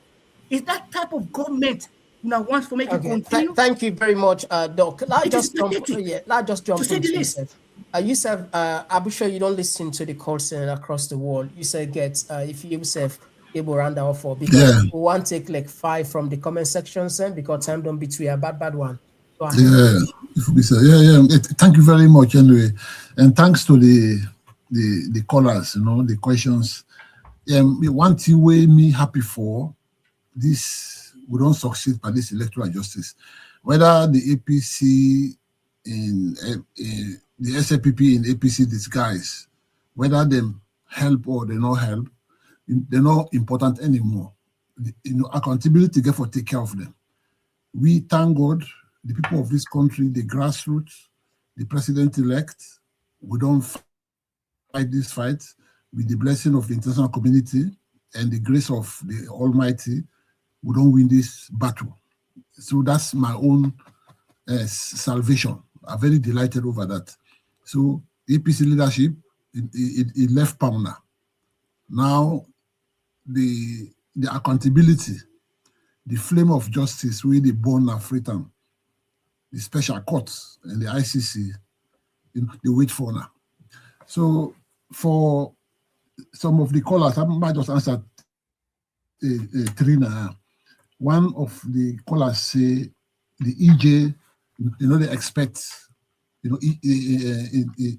Is that type of government now wants to make it continue? Thank you very much, Doc. Let's just jump into Yusuf. Yusuf, I'm sure you don't listen to the calls across the world. You said if Yusuf able round out for because we want to take like 5 from the comment section, because time don't betray a bad one. Thank you very much anyway, and thanks to the callers, the questions. One thing way me happy for this, we don't succeed by this electoral justice. Whether the APC in the SLPP in APC disguise, whether them help or they not help, they're not important anymore. Accountability therefore take care of them. We thank God, the people of this country, the grassroots, the president-elect, we don't fight this fight with the blessing of the international community and the grace of the Almighty. We don't win this battle. So that's my own salvation. I'm very delighted over that. So the APC leadership, it left Pamna. Now the accountability, the flame of justice, really born of freedom, the special courts and the ICC, they wait for now. So for some of the callers, I might just answer Trina. One of the callers say the EJ, they expect,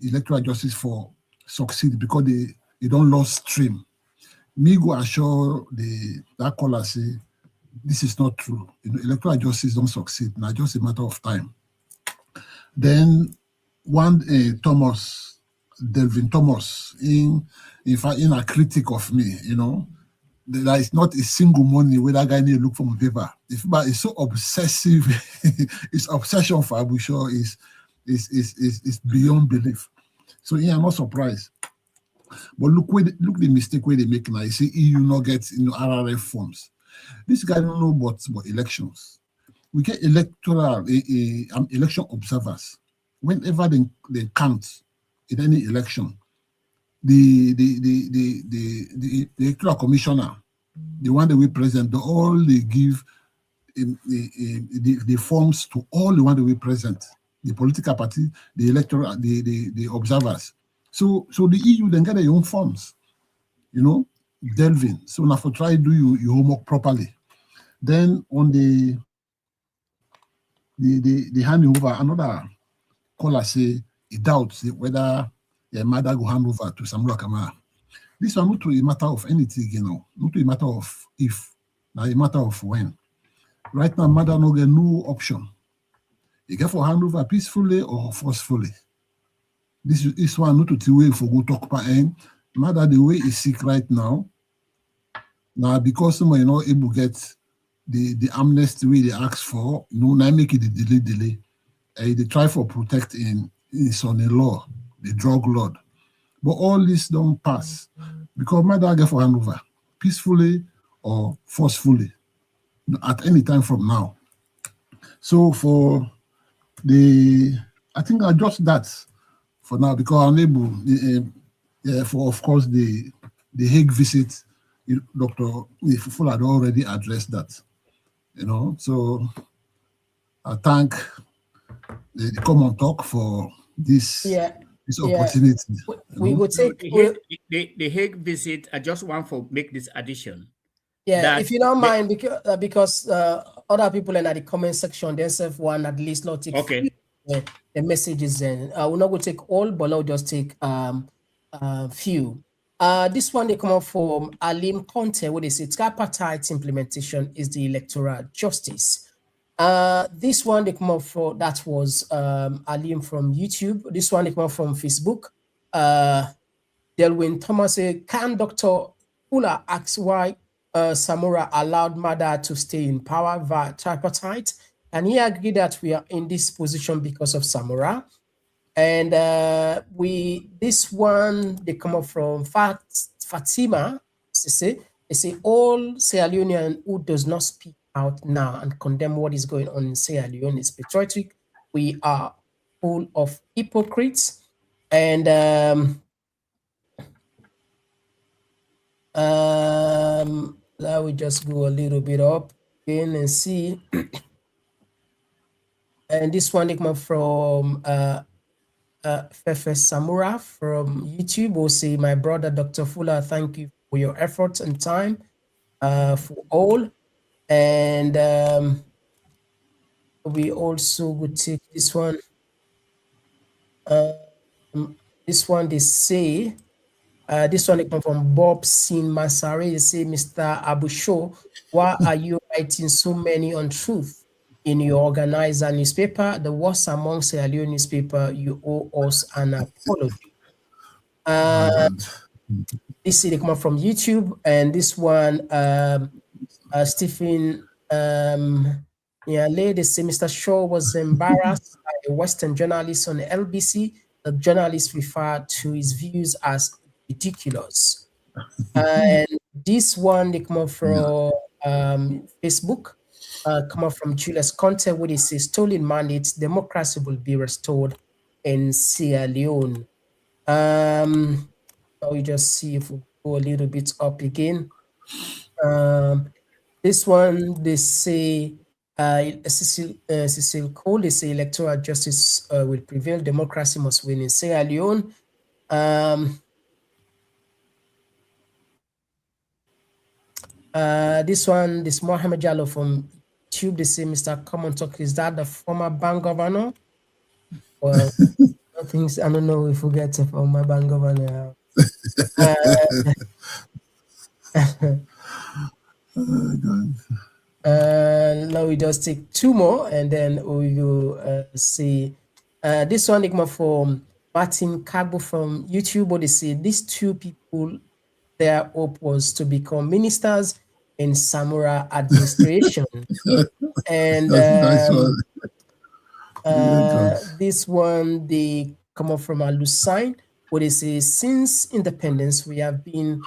electoral justice for succeed because they don't lose stream. Me go assure that caller say this is not true. Electoral justice don't succeed. Now just a matter of time. Then one Thomas, Delvin Thomas, in fact, in a critic of me, you know, there is not a single money where that guy need to look for my paper. But it's so obsessive. His obsession for Abu Shor is beyond belief. So yeah, I'm not surprised. But look the mistake where they make now. You see, EU not get RRF forms. This guy don't know about elections. We get election observers. Whenever they count in any election, the electoral commissioner, the one that we present, they give the forms to all the one that we present, the political party, the electoral, the observers. So the EU then get their own forms, you know, delving. So now for try to do your homework properly. Then on the handing over, another caller say he doubts whether their mother go hand over to Samura Kamara. This one not to a matter of anything, you know, not to a matter of if, now a matter of when. Right now, mother no get no option. You get for hand over peacefully or forcefully. This one not to the way for go talk by end. Mother the way is sick right now. Now because someone not able to get the amnesty way they ask for, now make it the delay. They try for protect in son-in-law, the drug lord. But all this don't pass because mother get for hand over peacefully or forcefully at any time from now. So for I think I just that for now because I'm able for of course the Hague visit, Dr. Fullah had already addressed that, you know. So I thank the Komon-Tok for this opportunity. We will take the Hague visit. I just want to make this addition. Yeah, if you don't mind, because other people in the comment section, there's one at least not take the messages, and we're not going to take all, but I'll just take few. This one they come up from Alim Conte, where they say tripartite implementation is the electoral justice. This one they come up for, that was Alim from YouTube. This one they come up from Facebook. Delwin Thomas say, can Dr. Fullah ask why Samura allowed mother to stay in power via tripartite? And he agreed that we are in this position because of Samura. And this one, they come up from Fatima. They say all Sierra Leonean who does not speak out now and condemn what is going on in Sierra Leone is patriotic. We are full of hypocrites. And now we just go a little bit up again and see. And this one they come up from Fefe Samura from YouTube will say, my brother Dr. Fullah, thank you for your efforts and time for all. And we also would take this one. This one they say, this one they come from Bob Sin Masari. They say, Mr. Abusho, why are you writing so many untruths in your organizer newspaper? The worst among Sierra Leone newspaper, you owe us an apology. This is they come up from YouTube, and this one, Stephen they say Mr. Shaw was embarrassed by a Western journalist on LBC. The journalist referred to his views as ridiculous. And this one they come up from Facebook. Come up from Julius Conte, where they say stolen mandates, democracy will be restored in Sierra Leone. We just see if we go a little bit up again. This one they say Cecil Cole, they say electoral justice will prevail, democracy must win in Sierra Leone. This Mohammed Jallo from YouTube, they say Mr. Komon-Tok, is that the former bank governor? Well, I don't know if we get to former bank governor. Now we just take two more and then we will see. This one Igma from Martin Kagbo from YouTube, what they say, these two people, their hope was to become ministers in Samura administration. And That's one. this one, they come up from Alusine, where they say, since independence, we have been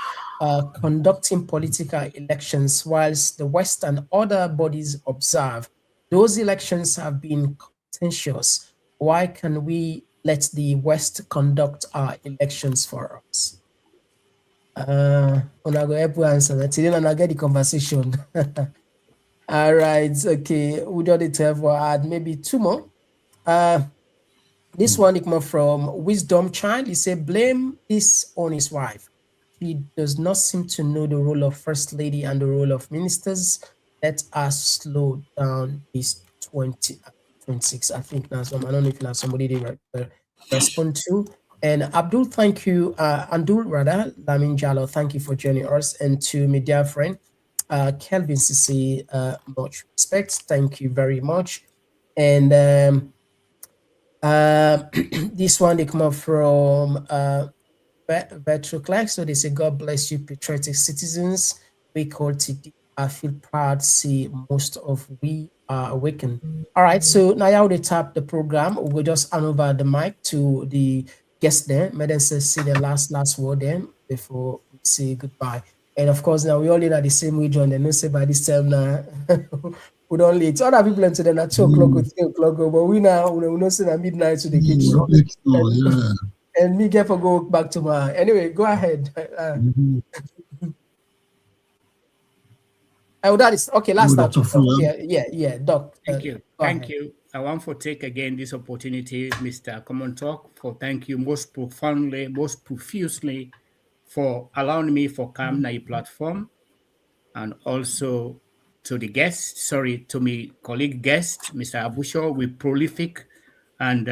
conducting political elections whilst the West and other bodies observe. Those elections have been contentious. Why can we let the West conduct our elections for us? Una go help answer that. Then I get the conversation. All right, okay. We don't need to have add maybe two more. This one come from Wisdom Child. He said, blame this on his wife. She does not seem to know the role of First Lady and the role of ministers. Let us slow down this 26. I think now some, I don't know if there's somebody they respond to. And Abdul, thank you. Abdul rather, Lamin Jallo, thank you for joining us. And to my dear friend, Kelvin Sisi, much respect. Thank you very much. And this one they come up from Vetroclax. So they say, God bless you, patriotic citizens. We call TD. I feel proud to see most of we are awakened. All right, so now they tap the program. We'll just hand over the mic to the guest there. May them say the last word then before we say goodbye. And of course, now we all in at the same region. And no say by this time now we don't late. Other people into them at 2 o'clock or 3 o'clock, but we now we don't say at midnight to the kitchen. And me get for go back to my anyway. Go ahead. Oh, that is okay. Last time. Yeah, Doc. Thank you. Thank you. I want to take again this opportunity, Mr. Komon-Tok, for thank you most profoundly, most profusely for allowing me for come na your platform, and also to the guest, to my colleague guest, Mr. Abusho, with prolific and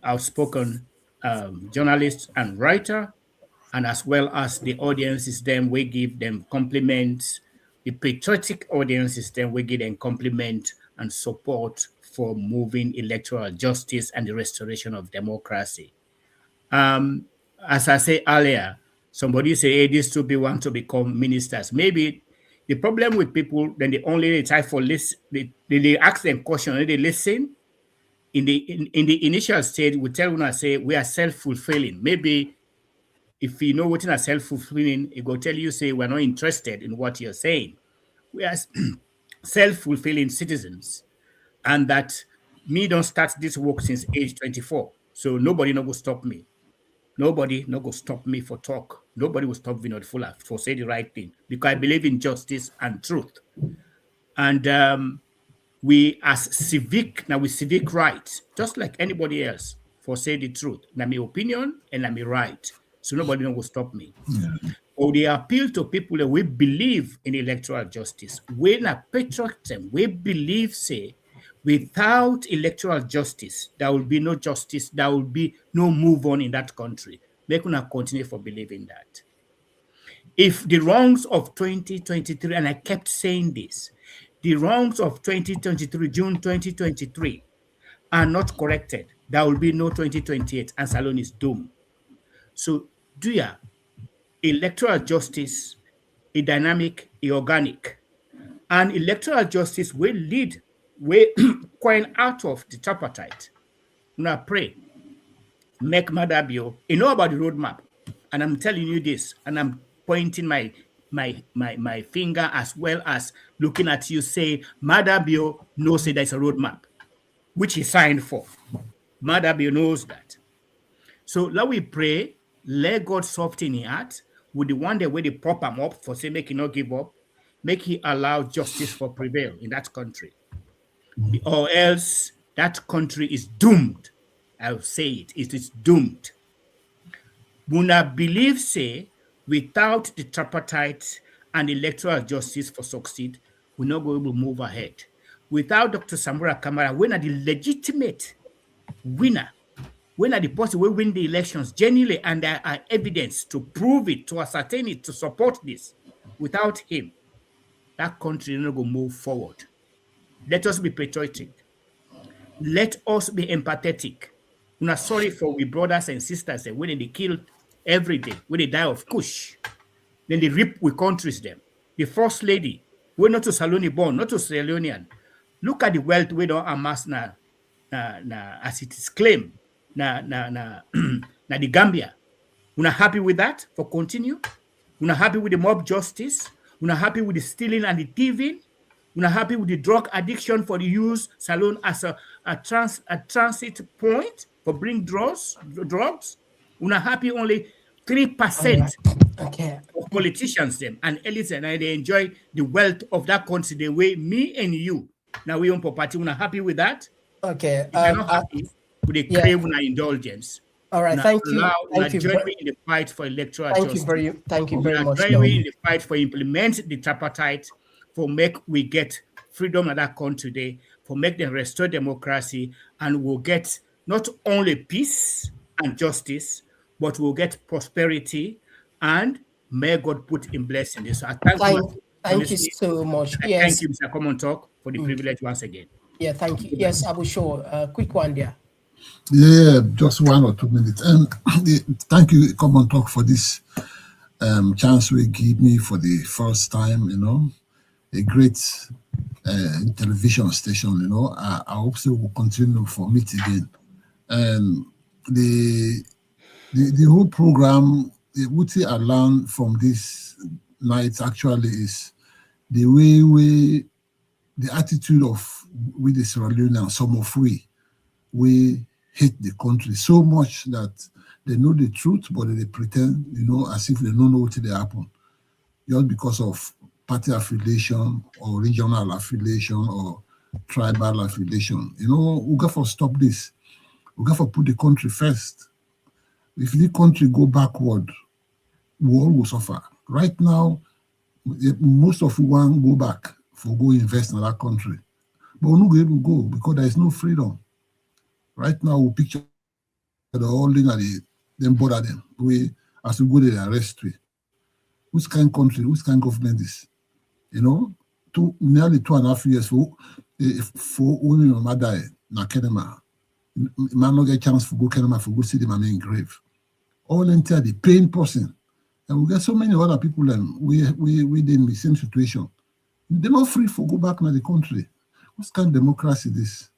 outspoken journalist and writer, and as well as the audiences, then we give them compliments. The patriotic audiences, then we give them compliment and support for moving electoral justice and the restoration of democracy. As I said earlier, somebody say, hey, these two people want to become ministers. Maybe the problem with people, then they try for listen, they ask them question, and they listen. In the initial stage, we tell them, say, we are self-fulfilling. Maybe if you know what is self-fulfilling, it will tell you, say, we're not interested in what you're saying. We are self-fulfilling citizens, and that me don't start this work since age 24. So nobody no go stop me. Nobody no go stop me for talk. Nobody will stop Vinod Fullah for say the right thing, because I believe in justice and truth. And we as civic, now with civic rights, just like anybody else, for say the truth. Now my opinion and I'm right. So nobody will stop me. Or they appeal to people that we believe in electoral justice. When a patriotism, we believe, say, without electoral justice, there will be no justice, there will be no move on in that country. They cannot continue for believing that. If the wrongs of 2023, and I kept saying this, the wrongs of 2023, June 2023, are not corrected, there will be no 2028, and Salone is doomed. So, electoral justice is dynamic, is organic, and electoral justice will lead, will coin out of the tripartite. Now pray, make Madabio, you know about the roadmap, and I'm telling you this, and I'm pointing my finger as well as looking at you, say, Madabio knows that there's a roadmap, which he signed for. Madabio knows that. So let we pray, let God soften his heart with the one that way they prop him up for say, make he not give up, make he allow justice for prevail in that country. Or else that country is doomed. I'll say it is doomed. Muna believe, say, without the tripartite and electoral justice for succeed, we're not going to move ahead. Without Dr. Samura Kamara, when are the legitimate winner, when are the person will win the elections genuinely, and there are evidence to prove it, to ascertain it, to support this. Without him, that country is not going to move forward. Let us be patriotic. let us be empathetic. We're not sorry for we brothers and sisters when they kill every day, when they die of kush. Then they rip we countries them. The first lady, we're not to Saloni born, not to Sierra Leonean. Look at the wealth we don't amass now, as it is claimed, na the Gambia. We're not happy with that for continue. We're not happy with the mob justice. We're not happy with the stealing and the thieving. We're not happy with the drug addiction for the use salon as a transit point for bring drugs. We're not happy only 3% of politicians them and elites and they enjoy the wealth of that country the way me and you. Now we own property. We're not happy with that. Okay. If you're not happy with the crave on indulgence. All right, thank you. Thank you. Join me in the fight for electoral justice. Thank you very much. Join me in the fight for implement the tripartite, for make we get freedom in that country today, for make them restore democracy, and we'll get not only peace and justice, but we'll get prosperity, and may God put in blessing this. So I thank you so much. Yes. Thank you, Mr. Komon-Tok, for the privilege once again. Yeah, thank you. Yes, Abu Shor, quick one there. Yeah, just 1 or 2 minutes. Thank you, Komon-Tok, for this chance we give me for the first time, a great television station, I hope so will continue for me again. And the whole program, what I learned from this night actually is the way the attitude of with the Sierra Leone and some of we hate the country so much that they know the truth, but they pretend, as if they don't know what they happen, just because of party affiliation or regional affiliation or tribal affiliation. We got to stop this. We got to put the country first. If the country go backward, we all will suffer. Right now, most of you want to go back for go invest in that country, but we're not able to go because there is no freedom. Right now, we picture the whole thing and then bother them. As we go there, they arrest we. Which kind of country, which kind of government is? Nearly 2.5 years for women or mother na Kenema. Man not get chance for go Kenema for go see them in grave. All entirely paying person. And we get so many other people we in the same situation. They're not free for go back to the country. What kind of democracy this?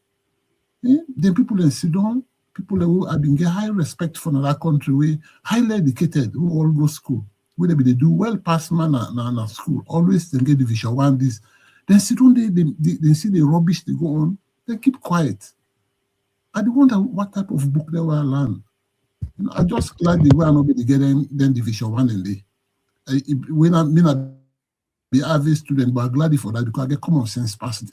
Then people in Sudan, people who have been get high respect for another country, we highly educated, who all go school, where they do well past man na school, always they get division 1 this. Then Sudan they see the rubbish they go on, they keep quiet. I wonder what type of book they will learn. I just glad they were not be getting then division 1 and they. When I mean I be average student, but I'm glad for that because I get common sense past it.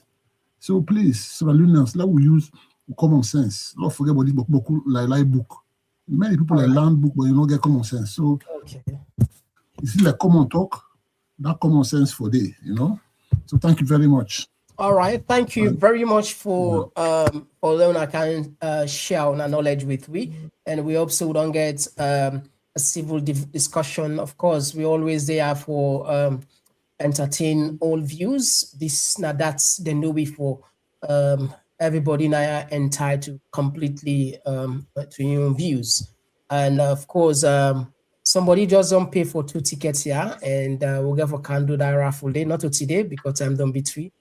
So please, Sierra Leoneans, let we use common sense. Don't forget about this book, like book. Many people learn book, but you don't get common sense. So it's like Komon-Tok, that common sense for day, So thank you very much. All right, thank you very much for allowing I can share our knowledge with we, and we hope so we don't get a civil discussion. Of course, we always there for entertain all views. This now that's the new way for everybody now entitled completely to your views, and of course somebody just don't pay for 2 tickets here, and we'll get for can do that raffle day, not today because I'm done between.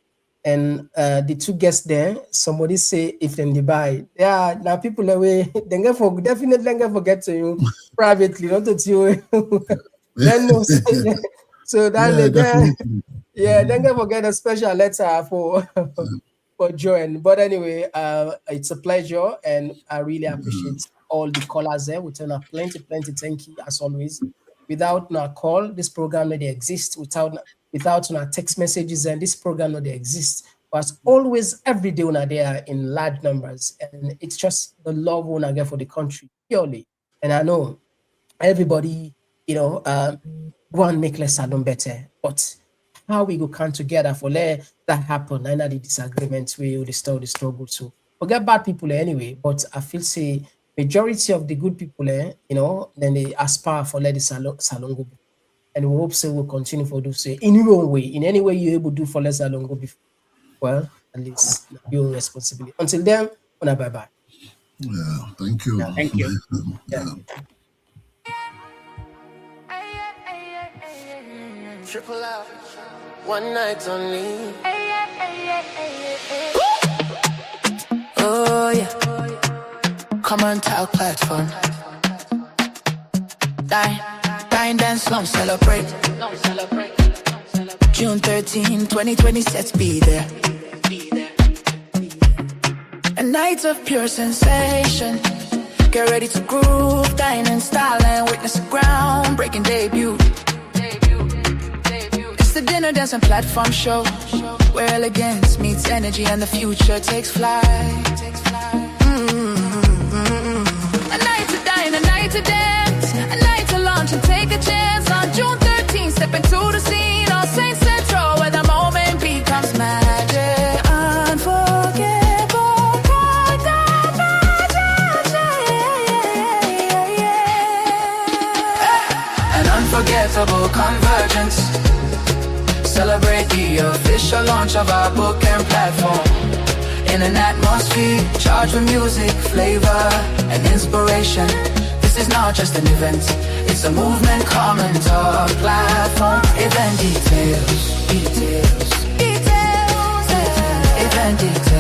And the 2 guests there, somebody say if then they buy, now people away, then definitely get forget to you privately, not to you. Then no, so then then get forget a special letter for join. But anyway, it's a pleasure, and I really appreciate all the callers there. We turn up plenty. Thank you as always. Without no call, this program not exist. Without no text messages, and this program not exist. But always every day when there in large numbers, and it's just the love when I get for the country purely. And I know everybody, want to make less alone better, but how we go come together for let that happen? I know the disagreements we will restore the struggle. So forget bad people anyway, but I feel say majority of the good people, then they aspire for let the salon go. And we hope so we'll continue for do so in your own way, in any way you're able to do for let salon go before. Well, at least your responsibility. Until then, Bye-bye. Yeah, thank you. Yeah, thank you. Yeah. Triple out, one night only. Oh yeah, Komon-Tok platform. Dine, dance, slum, celebrate. June 13, 2020, let's be there. A night of pure sensation. Get ready to groove, dine in style and witness a groundbreaking debut. It's the dinner, dance and platform show, where elegance meets energy and the future takes flight. A night to dine, a night to dance, a night to launch and take a chance. On June 13th, step into the scene on St. Central, where the moment becomes magic. Unforgettable, quite the magic. An unforgettable convergence. Celebrate the official launch of our book and platform. In an atmosphere charged with music, flavor, and inspiration. This is not just an event, it's a movement. Komon-Tok platform. Event details. Event details.